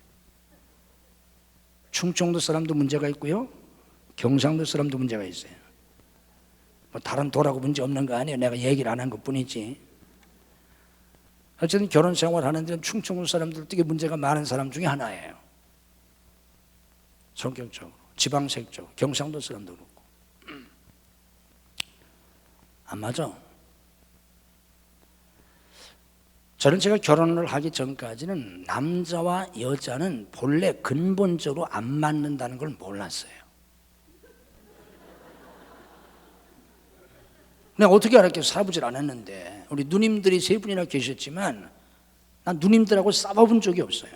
충청도 사람도 문제가 있고요, 경상도 사람도 문제가 있어요. 다른 도라고 문제 없는 거 아니에요. 내가 얘기를 안 한 것 뿐이지. 어쨌든 결혼 생활하는데 충청도 사람들도 되게 문제가 많은 사람 중에 하나예요. 성격적으로, 지방색적으로, 경상도 사람도 그렇고. 안 맞아. 저는 제가 결혼을 하기 전까지는 남자와 여자는 본래 근본적으로 안 맞는다는 걸 몰랐어요. 내가 어떻게 알았겠어요? 살아보질 않았는데. 우리 누님들이 3분이나 계셨지만 난 누님들하고 싸워본 적이 없어요.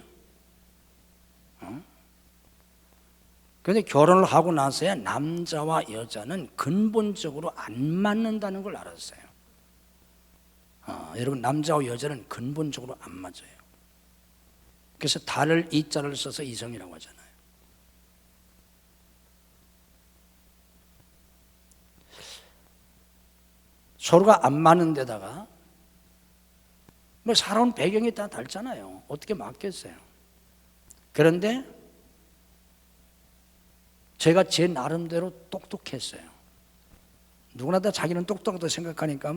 그런데 결혼을 하고 나서야 남자와 여자는 근본적으로 안 맞는다는 걸 알았어요. 여러분, 남자와 여자는 근본적으로 안 맞아요. 그래서 달을 이자를 써서 이성이라고 하잖아요. 서로가 안 맞는 데다가 살아온 배경이 다 다르잖아요. 어떻게 맞겠어요? 그런데 제가 제 나름대로 똑똑했어요. 누구나 다 자기는 똑똑하다고 생각하니까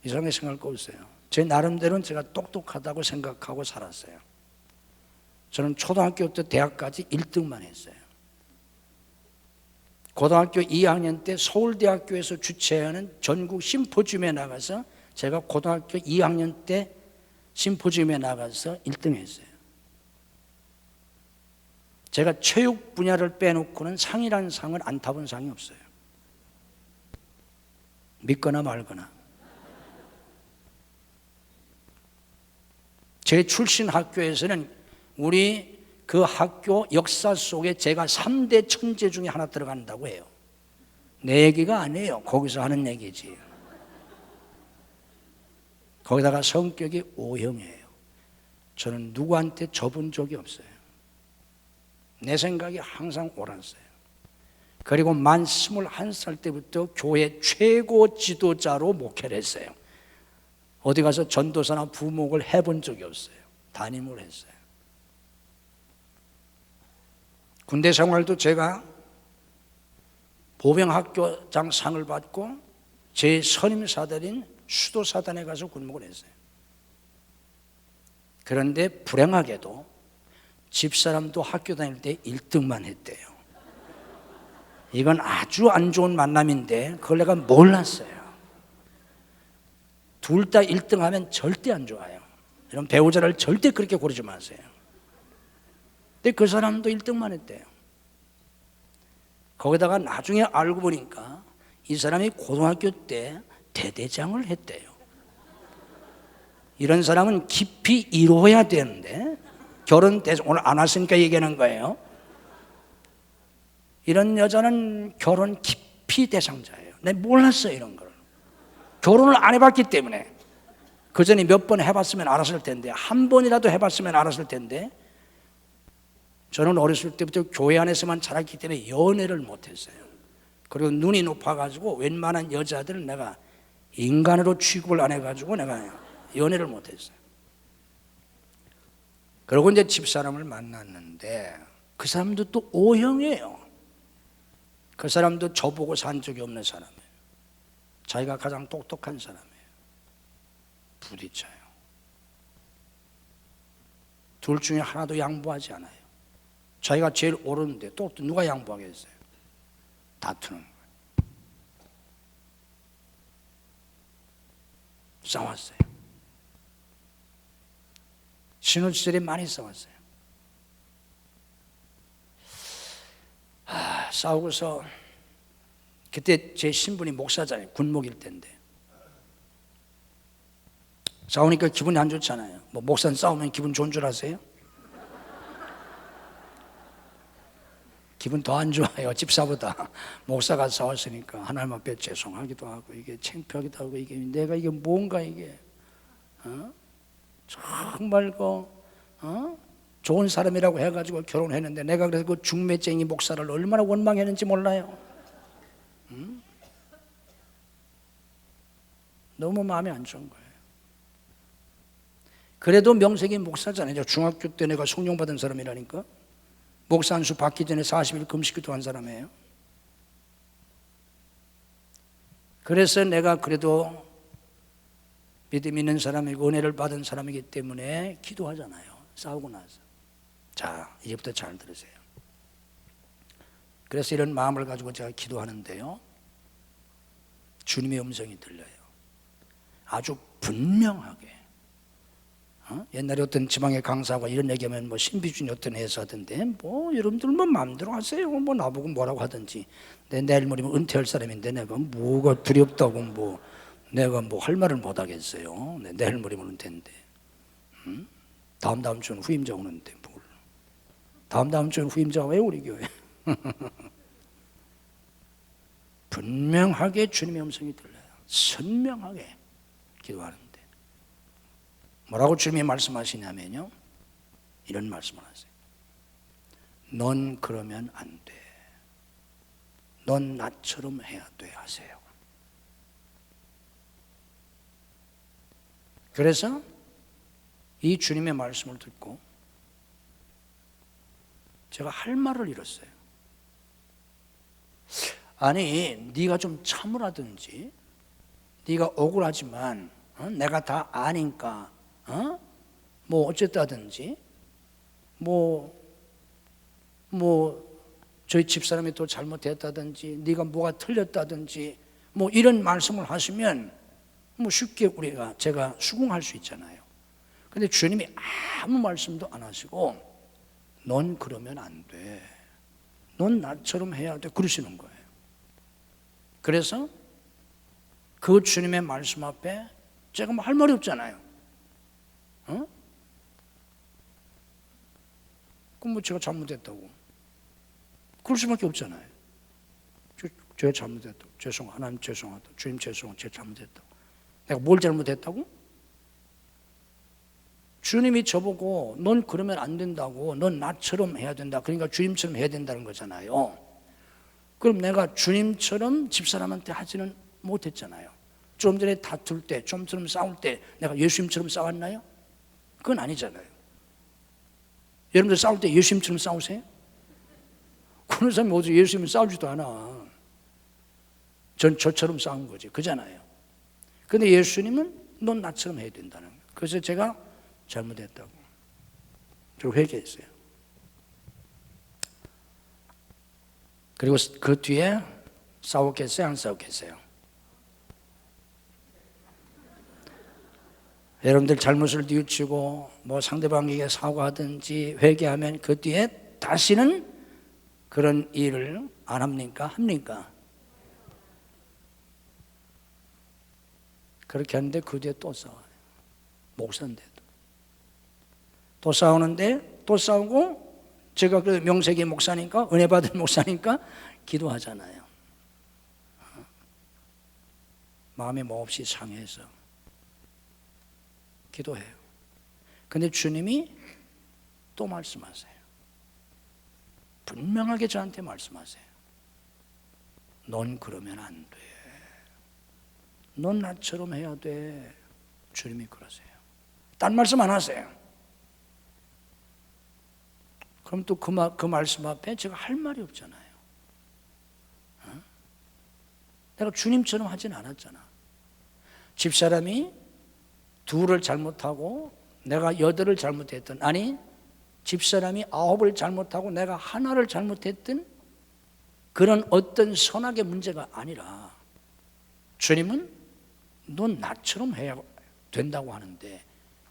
이상하게 생각할 거 없어요. 제 나름대로는 제가 똑똑하다고 생각하고 살았어요. 저는 초등학교부터 대학까지 1등만 했어요. 고등학교 2학년 때 서울대학교에서 주최하는 전국 심포지움에 나가서 제가 고등학교 2학년 때 심포지움에 나가서 1등 했어요. 제가 체육 분야를 빼놓고는 상이라는 상을 안 타본 상이 없어요. 믿거나 말거나. 제 출신 학교에서는 우리 그 학교 역사 속에 제가 3대 천재 중에 하나 들어간다고 해요. 내 얘기가 아니에요. 거기서 하는 얘기지. 거기다가 성격이 O형이에요. 저는 누구한테 져본 적이 없어요. 내 생각이 항상 옳았어요. 그리고 만 21살 때부터 교회 최고 지도자로 목회를 했어요. 어디 가서 전도사나 부목을 해본 적이 없어요. 담임을 했어요. 군대 생활도 제가 보병학교장 상을 받고 제 선임사단인 수도사단에 가서 군목을 했어요. 그런데 불행하게도 집사람도 학교 다닐 때 1등만 했대요. 이건 아주 안 좋은 만남인데 그걸 내가 몰랐어요. 둘 다 1등 하면 절대 안 좋아요. 이런 배우자를 절대 그렇게 고르지 마세요. 근데 그 사람도 1등만 했대요. 거기다가 나중에 알고 보니까 이 사람이 고등학교 때 대대장을 했대요. 이런 사람은 깊이 이루어야 되는데 결혼돼서 오늘 안 왔으니까 얘기하는 거예요. 이런 여자는 결혼 깊이 대상자예요. 내가 몰랐어요, 이런 걸. 결혼을 안 해봤기 때문에. 그 전에 몇 번 해봤으면 알았을 텐데, 한 번이라도 해봤으면 알았을 텐데, 저는 어렸을 때부터 교회 안에서만 자랐기 때문에 연애를 못했어요. 그리고 눈이 높아가지고 웬만한 여자들을 내가 인간으로 취급을 안 해가지고 내가 연애를 못했어요. 그리고 이제 집사람을 만났는데 그 사람도 또 O형이에요. 그 사람도 저보고 산 적이 없는 사람이에요. 자기가 가장 똑똑한 사람이에요. 부딪혀요. 둘 중에 하나도 양보하지 않아요. 자기가 제일 옳은데 또 누가 양보하겠어요? 다투는 거예요. 싸웠어요. 신혼시절에 많이 싸웠어요. 싸우고서 그때 제 신분이 목사잖아요. 군목일 때인데 싸우니까 기분이 안 좋잖아요. 뭐 목사는 싸우면 기분 좋은 줄 아세요? 기분 더 안 좋아요. 집사보다. 목사가 싸웠으니까 하나님 앞에 죄송하기도 하고 이게 창피하기도 하고 이게 내가 이게 뭔가 이게 정말 좋은 사람이라고 해가지고 결혼했는데 내가 그래서 그 중매쟁이 목사를 얼마나 원망했는지 몰라요. 너무 마음에 안 좋은 거예요. 그래도 명색이 목사잖아요. 중학교 때 내가 성령받은 사람이라니까. 목사 안수 받기 전에 40일 금식기도 한 사람이에요. 그래서 내가 그래도 믿음 있는 사람이고 은혜를 받은 사람이기 때문에 기도하잖아요. 싸우고 나서. 자, 이제부터 잘 들으세요. 그래서 이런 마음을 가지고 제가 기도하는데요, 주님의 음성이 들려요. 아주 분명하게. 옛날에 어떤 지방의 강사가 이런 얘기하면 뭐 신비주의 어떤 회사 하던데 뭐 여러분들 뭐 마음대로 하세요. 뭐 나보고 뭐라고 하든지. 내일 모레면 은퇴할 사람인데 내가 뭐가 두렵다고 뭐 내가 뭐 할 말을 못 하겠어요. 내일 모레면 은퇴인데. 다음 주는 후임자 오는데 뭘. 다음 주는 후임자가 왜 우리 교회. 분명하게 주님의 음성이 들려요. 선명하게 기도하는데 뭐라고 주님이 말씀하시냐면요, 이런 말씀을 하세요. 넌 그러면 안 돼. 넌 나처럼 해야 돼 하세요. 그래서 이 주님의 말씀을 듣고 제가 할 말을 잃었어요. 아니, 네가 좀 참으라든지, 네가 억울하지만 내가 다 아니까 뭐 어쨌다든지 뭐 저희 집사람이 또 잘못했다든지 네가 뭐가 틀렸다든지 뭐 이런 말씀을 하시면 뭐 쉽게 제가 수긍할 수 있잖아요. 근데 주님이 아무 말씀도 안 하시고 넌 그러면 안 돼. 넌 나처럼 해야 돼. 그러시는 거예요. 그래서 그 주님의 말씀 앞에 제가 뭐 할 말이 없잖아요. 그럼 뭐 제가 잘못했다고 그럴 수밖에 없잖아요. 제가 잘못했다고, 하나님 죄송하다, 주님 죄송하다, 제가 잘못했다고. 내가 뭘 잘못했다고? 주님이 저보고 넌 그러면 안 된다고, 넌 나처럼 해야 된다, 그러니까 주님처럼 해야 된다는 거잖아요. 그럼 내가 주님처럼 집사람한테 하지는 못했잖아요. 좀 전에 다툴 때, 좀처럼 싸울 때 내가 예수님처럼 싸웠나요? 그건 아니잖아요. 여러분들 싸울 때 예수님처럼 싸우세요? 그런 사람이 어디 예수님은 싸우지도 않아. 전 저처럼 싸운 거지. 그잖아요. 근데 예수님은 넌 나처럼 해야 된다는 거예요. 그래서 제가 잘못했다고 저 회개했어요. 그리고 그 뒤에 싸웠겠어요? 안 싸웠겠어요? 여러분들 잘못을 뉘우치고 뭐 상대방에게 사과하든지 회개하면 그 뒤에 다시는 그런 일을 안 합니까? 합니까? 그렇게 하는데 그 뒤에 또 싸워요. 목사인데도. 또 싸우는데 또 싸우고, 제가 그 명색이 목사니까, 은혜 받은 목사니까 기도하잖아요. 마음이 몹시 상해서 기도해요. 근데 주님이 또 말씀하세요. 분명하게 저한테 말씀하세요. 넌 그러면 안 돼. 넌 나처럼 해야 돼. 주님이 그러세요. 딴 말씀 안 하세요. 그럼 또 그 말씀 앞에 제가 할 말이 없잖아요. 내가 주님처럼 하진 않았잖아. 집사람이 둘을 잘못하고 내가 8을 잘못했던, 아니 집사람이 9을 잘못하고 내가 하나를 잘못했던 그런 어떤 선악의 문제가 아니라, 주님은 넌 나처럼 해야 된다고 하는데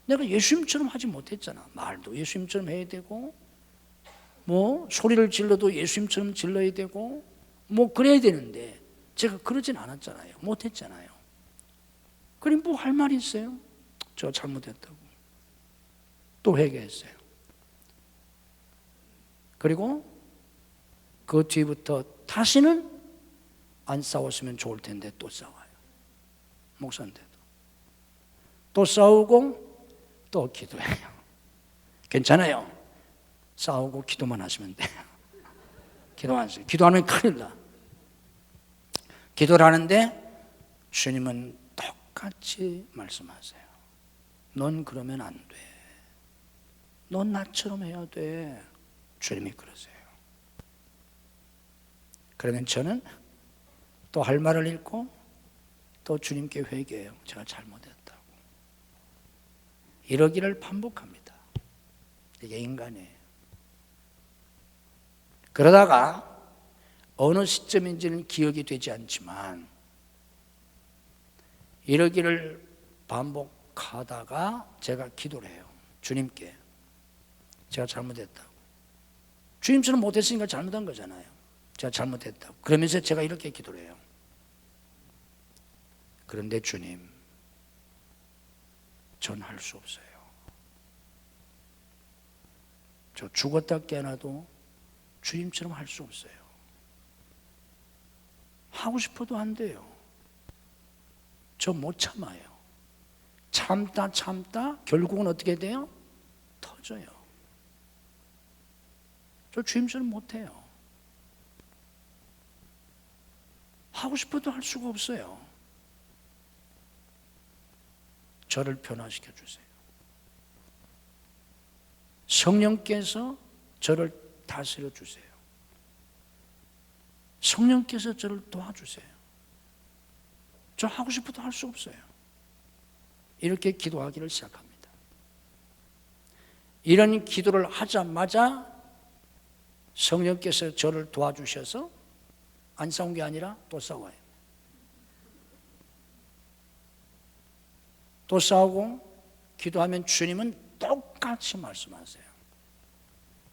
내가 예수님처럼 하지 못했잖아. 말도 예수님처럼 해야 되고, 뭐 소리를 질러도 예수님처럼 질러야 되고, 뭐 그래야 되는데 제가 그러진 않았잖아요. 못했잖아요. 그럼 뭐 할 말이 있어요? 저 잘못했다고 또 회개했어요. 그리고 그 뒤부터 다시는 안 싸웠으면 좋을 텐데 또 싸워요. 목사인데도 또 싸우고 또 기도해요. 괜찮아요. 싸우고 기도만 하시면 돼요. 기도만 하세요. 기도하면 큰일 나. 기도를 하는데 주님은 똑같이 말씀하세요. 넌 그러면 안 돼. 넌 나처럼 해야 돼. 주님이 그러세요. 그러면 저는 또 할 말을 잃고 또 주님께 회개해요. 제가 잘못했다고. 이러기를 반복합니다. 이게 인간이에요. 그러다가 어느 시점인지는 기억이 되지 않지만 이러기를 반복하다가 제가 기도를 해요. 주님께 제가 잘못했다고. 주님처럼 못했으니까 잘못한 거잖아요. 제가 잘못했다고. 그러면서 제가 이렇게 기도를 해요. 그런데 주님, 전 할 수 없어요. 저 죽었다 깨어나도 주님처럼 할 수 없어요. 하고 싶어도 안 돼요. 저 못 참아요. 참다 결국은 어떻게 돼요? 터져요. 저 주님처럼 못해요. 하고 싶어도 할 수가 없어요. 저를 변화시켜 주세요. 성령께서 저를 다스려 주세요. 성령께서 저를 도와주세요. 저 하고 싶어도 할 수 없어요. 이렇게 기도하기를 시작합니다. 이런 기도를 하자마자 성령께서 저를 도와주셔서 안 싸운 게 아니라 또 싸워요. 또 싸우고 기도하면 주님은 똑같이 말씀하세요.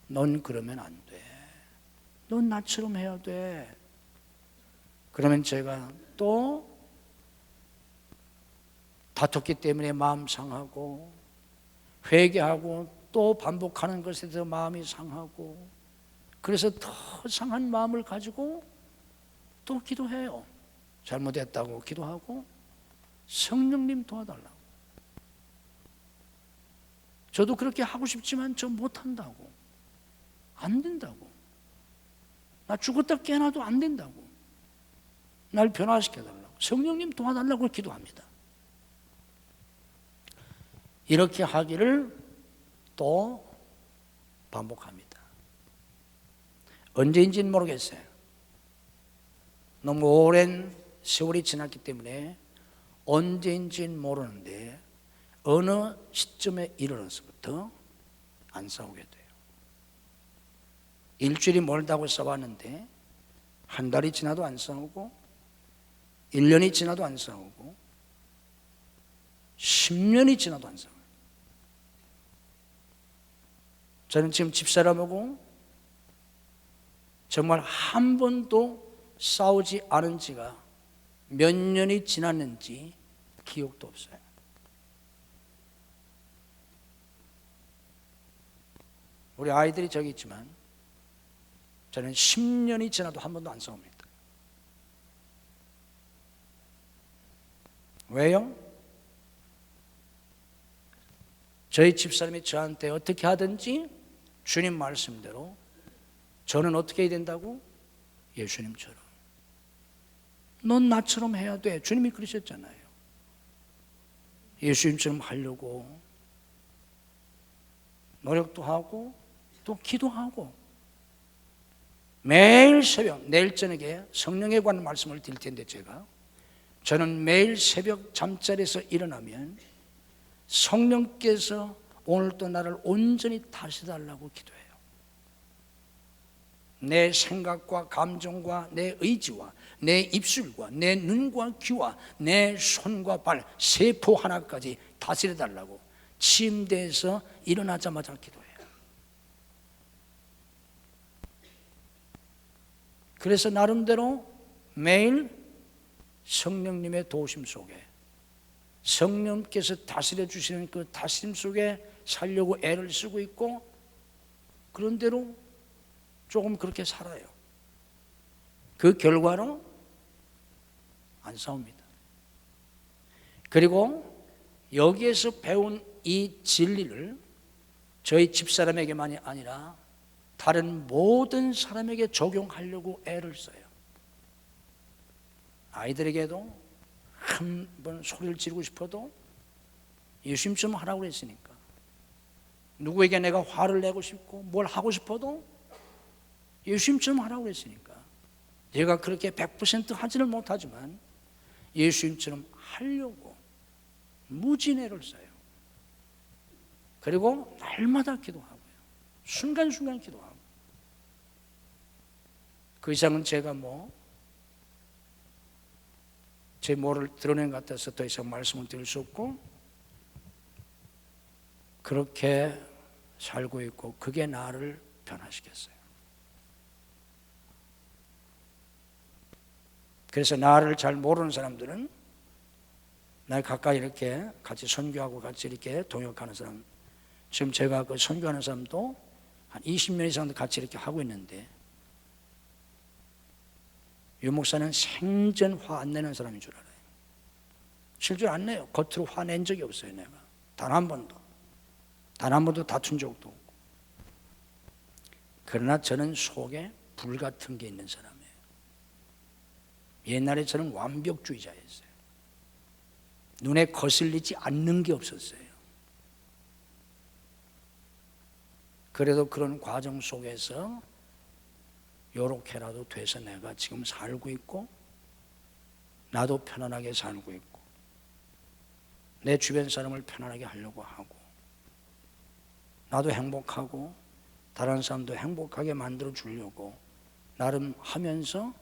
넌 그러면 안 돼. 넌 나처럼 해야 돼. 그러면 제가 또 다퉜기 때문에 마음 상하고 회개하고 또 반복하는 것에 대해서 마음이 상하고, 그래서 더 상한 마음을 가지고 또 기도해요. 잘못했다고 기도하고 성령님 도와달라고. 저도 그렇게 하고 싶지만 저 못한다고. 안 된다고. 나 죽었다 깨어나도 안 된다고. 날 변화시켜달라고. 성령님 도와달라고 기도합니다. 이렇게 하기를 또 반복합니다. 언제인지는 모르겠어요. 너무 오랜 세월이 지났기 때문에 언제인지는 모르는데 어느 시점에 이르러서부터 안 싸우게 돼요. 일주일이 멀다고 싸웠는데 한 달이 지나도 안 싸우고 1년이 지나도 안 싸우고 10년이 지나도 안 싸워요. 저는 지금 집사람하고 정말 한 번도 싸우지 않은 지가 몇 년이 지났는지 기억도 없어요. 우리 아이들이 저기 있지만 저는 10년이 지나도 한 번도 안 싸웁니다. 왜요? 저희 집사람이 저한테 어떻게 하든지 주님 말씀대로 저는 어떻게 해야 된다고? 예수님처럼. 넌 나처럼 해야 돼. 주님이 그러셨잖아요. 예수님처럼 하려고 노력도 하고 또 기도하고 매일 새벽, 내일 저녁에 성령에 관한 말씀을 드릴 텐데 저는 매일 새벽 잠자리에서 일어나면 성령께서 오늘도 나를 온전히 다스려달라고 기도해요. 내 생각과 감정과 내 의지와 내 입술과 내 눈과 귀와 내 손과 발, 세포 하나까지 다스려달라고 침대에서 일어나자마자 기도해요. 그래서 나름대로 매일 성령님의 도우심 속에 성령께서 다스려 주시는 그 다스림 속에 살려고 애를 쓰고 있고 그런 대로 조금 그렇게 살아요. 그 결과로 안 싸웁니다. 그리고 여기에서 배운 이 진리를 저희 집사람에게만이 아니라 다른 모든 사람에게 적용하려고 애를 써요. 아이들에게도 한 번 소리를 지르고 싶어도 예수님처럼 하라고 그랬으니까, 누구에게 내가 화를 내고 싶고 뭘 하고 싶어도 예수님처럼 하라고 그랬으니까, 제가 그렇게 100% 하지는 못하지만 예수님처럼 하려고 무진애를 써요. 그리고 날마다 기도하고요. 순간순간 기도하고. 그 이상은 제가 제 뭐를 드러낸 것 같아서 더 이상 말씀을 드릴 수 없고, 그렇게 살고 있고 그게 나를 변화시켰어요. 그래서 나를 잘 모르는 사람들은 날 가까이 이렇게 같이 선교하고 같이 이렇게 동역하는 사람, 지금 제가 그 선교하는 사람도 한 20년 이상 같이 이렇게 하고 있는데, 유 목사는 생전 화 안 내는 사람인 줄 알아요. 실제로 안 내요. 겉으로 화낸 적이 없어요. 내가 단 한 번도 다툰 적도 없고. 그러나 저는 속에 불 같은 게 있는 사람이에요. 옛날에 저는 완벽주의자였어요. 눈에 거슬리지 않는 게 없었어요. 그래도 그런 과정 속에서 요렇게라도 돼서 내가 지금 살고 있고, 나도 편안하게 살고 있고, 내 주변 사람을 편안하게 하려고 하고, 나도 행복하고 다른 사람도 행복하게 만들어 주려고 나름 하면서,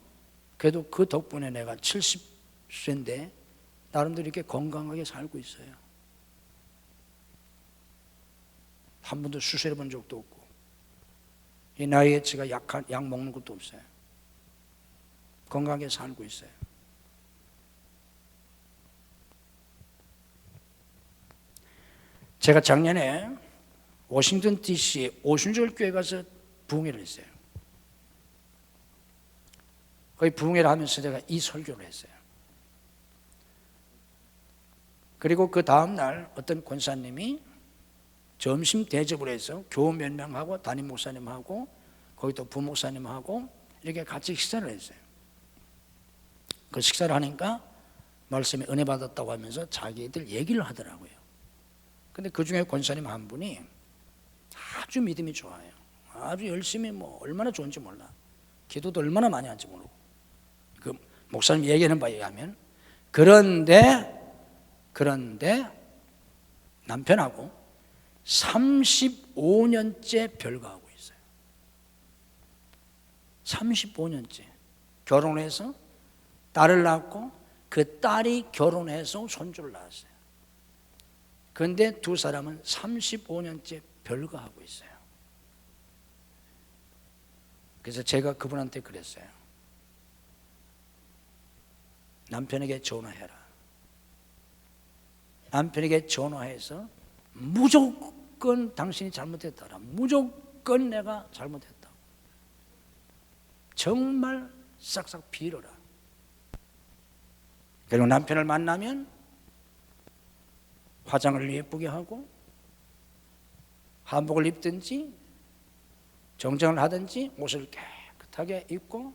그래도 그 덕분에 내가 70세인데 나름대로 이렇게 건강하게 살고 있어요. 한 번도 수술해 본 적도 없고, 이 나이에 제가 약 먹는 것도 없어요. 건강하게 살고 있어요. 제가 작년에 워싱턴 DC 오순절 교회 가서 부흥회를 했어요. 거기 부흥회를 하면서 제가 이 설교를 했어요. 그리고 그 다음날 어떤 권사님이 점심 대접을 해서 교우 몇 명하고 담임 목사님하고 거기 또 부목사님하고 이렇게 같이 식사를 했어요. 그 식사를 하니까 말씀에 은혜 받았다고 하면서 자기들 얘기를 하더라고요. 근데 그 중에 권사님 한 분이 아주 믿음이 좋아요. 아주 열심히 얼마나 좋은지 몰라. 기도도 얼마나 많이 하는지 모르고. 그 목사님 얘기하는 바에 의하면 그런데 남편하고 35년째 별거하고 있어요. 35년째 결혼해서 딸을 낳고 그 딸이 결혼해서 손주를 낳았어요. 그런데 두 사람은 35년째 별거하고 있어요. 그래서 제가 그분한테 그랬어요. 남편에게 전화해라. 남편에게 전화해서 무조건 당신이 잘못했다라, 무조건 무조건 내가 잘못했다. 정말 싹싹 빌어라. 그리고 남편을 만나면 화장을 예쁘게 하고 한복을 입든지 정장을 하든지 옷을 깨끗하게 입고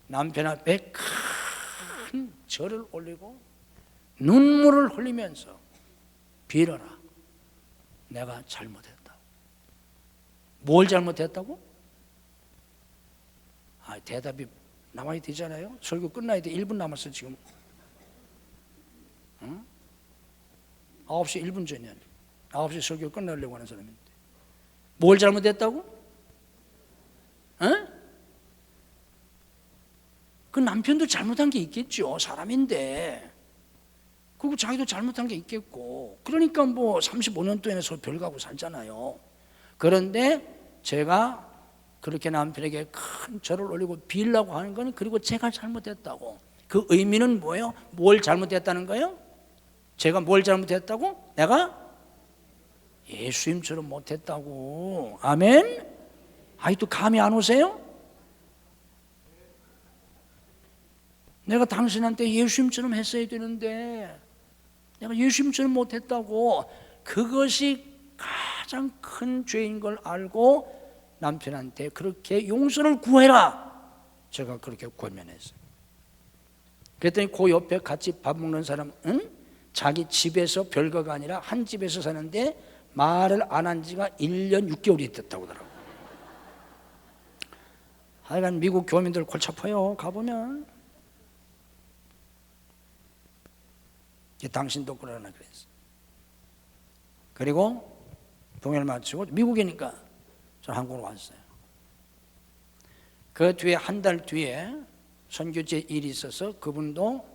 남편 앞에 큰 절을 올리고 눈물을 흘리면서 빌어라. 내가 잘못했다고. 뭘 잘못했다고? 대답이 나와야 되잖아요. 설교 끝나야 돼. 1분 남았어 지금. 9시 1분 전이야. 9시 설교 끝내려고 하는 사람인데 뭘 잘못했다고? 그 남편도 잘못한 게 있겠죠. 사람인데. 그리고 자기도 잘못한 게 있겠고. 그러니까 뭐 35년 동안에 서로 별가고 살잖아요. 그런데 제가 그렇게 남편에게 큰 절을 올리고 빌려고 하는 건 그리고 제가 잘못했다고. 그 의미는 뭐예요? 뭘 잘못했다는 거예요? 제가 뭘 잘못했다고? 내가 예수님처럼 못했다고. 아멘? 아직도 감이 안 오세요? 내가 당신한테 예수님처럼 했어야 되는데 내가 예수님처럼 못했다고. 그것이 가장 큰 죄인 걸 알고 남편한테 그렇게 용서를 구해라. 제가 그렇게 권면했어요. 그랬더니 그 옆에 같이 밥 먹는 사람은 자기 집에서 별거가 아니라 한 집에서 사는데 말을 안 한 지가 1년 6개월이 됐다고 하더라고요. 하여간 미국 교민들 골치 아파요. 가보면. 당신도 그러나 그랬어. 그리고 동해를 마치고 미국이니까 저 한국으로 왔어요. 그 뒤에 한 달 뒤에 선교제 일이 있어서 그분도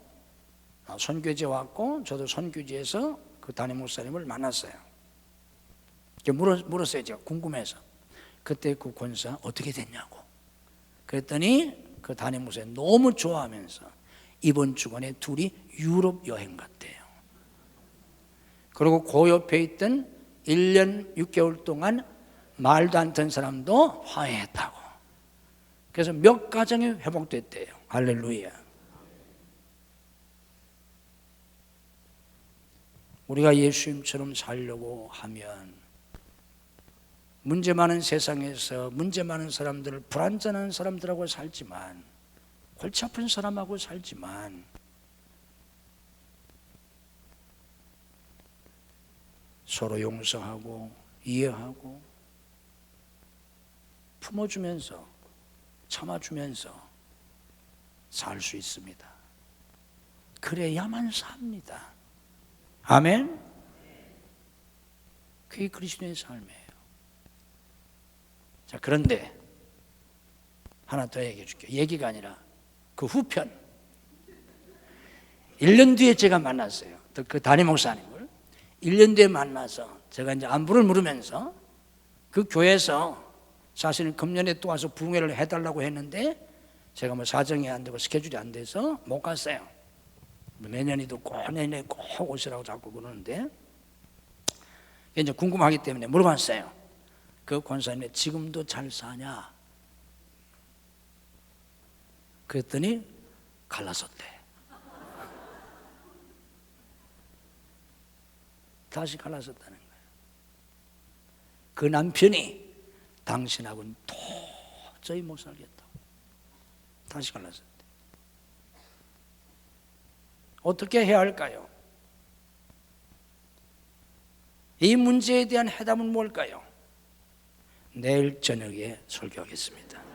선교제 왔고 저도 선교제에서 그 담임 목사님을 만났어요. 물었어요. 제가 궁금해서. 그때 그 권사 어떻게 됐냐고. 그랬더니 그 담임 목사님 너무 좋아하면서 이번 주간에 둘이 유럽 여행 갔대요. 그리고 그 옆에 있던 1년 6개월 동안 말도 안 듣는 사람도 화해했다고. 그래서 몇 가정이 회복됐대요. 할렐루야. 우리가 예수님처럼 살려고 하면 문제 많은 세상에서 문제 많은 사람들을 불완전한 사람들하고 살지만 골치 아픈 사람하고 살지만 서로 용서하고 이해하고 품어주면서 참아주면서 살 수 있습니다. 그래야만 삽니다. 아멘? 그게 그리스도의 삶이에요. 자, 그런데 하나 더 얘기해 줄게요. 얘기가 아니라 그 후편. 1년 뒤에 제가 만났어요. 그 담임 목사님을 1년 뒤에 만나서 제가 이제 안부를 물으면서 그 교회에서 사실은 금년에 또 와서 부흥회를 해달라고 했는데 제가 뭐 사정이 안 되고 스케줄이 안 돼서 못 갔어요. 내년에도 꼭 내년에 꼭 오시라고 자꾸 그러는데 이제 궁금하기 때문에 물어봤어요. 그 권사님이 지금도 잘 사냐? 그랬더니 갈라섰대. 다시 갈라섰다는 거예요. 그 남편이 당신하고는 도저히 못 살겠다고 다시 갈라섰대. 어떻게 해야 할까요? 이 문제에 대한 해답은 뭘까요? 내일 저녁에 설교하겠습니다.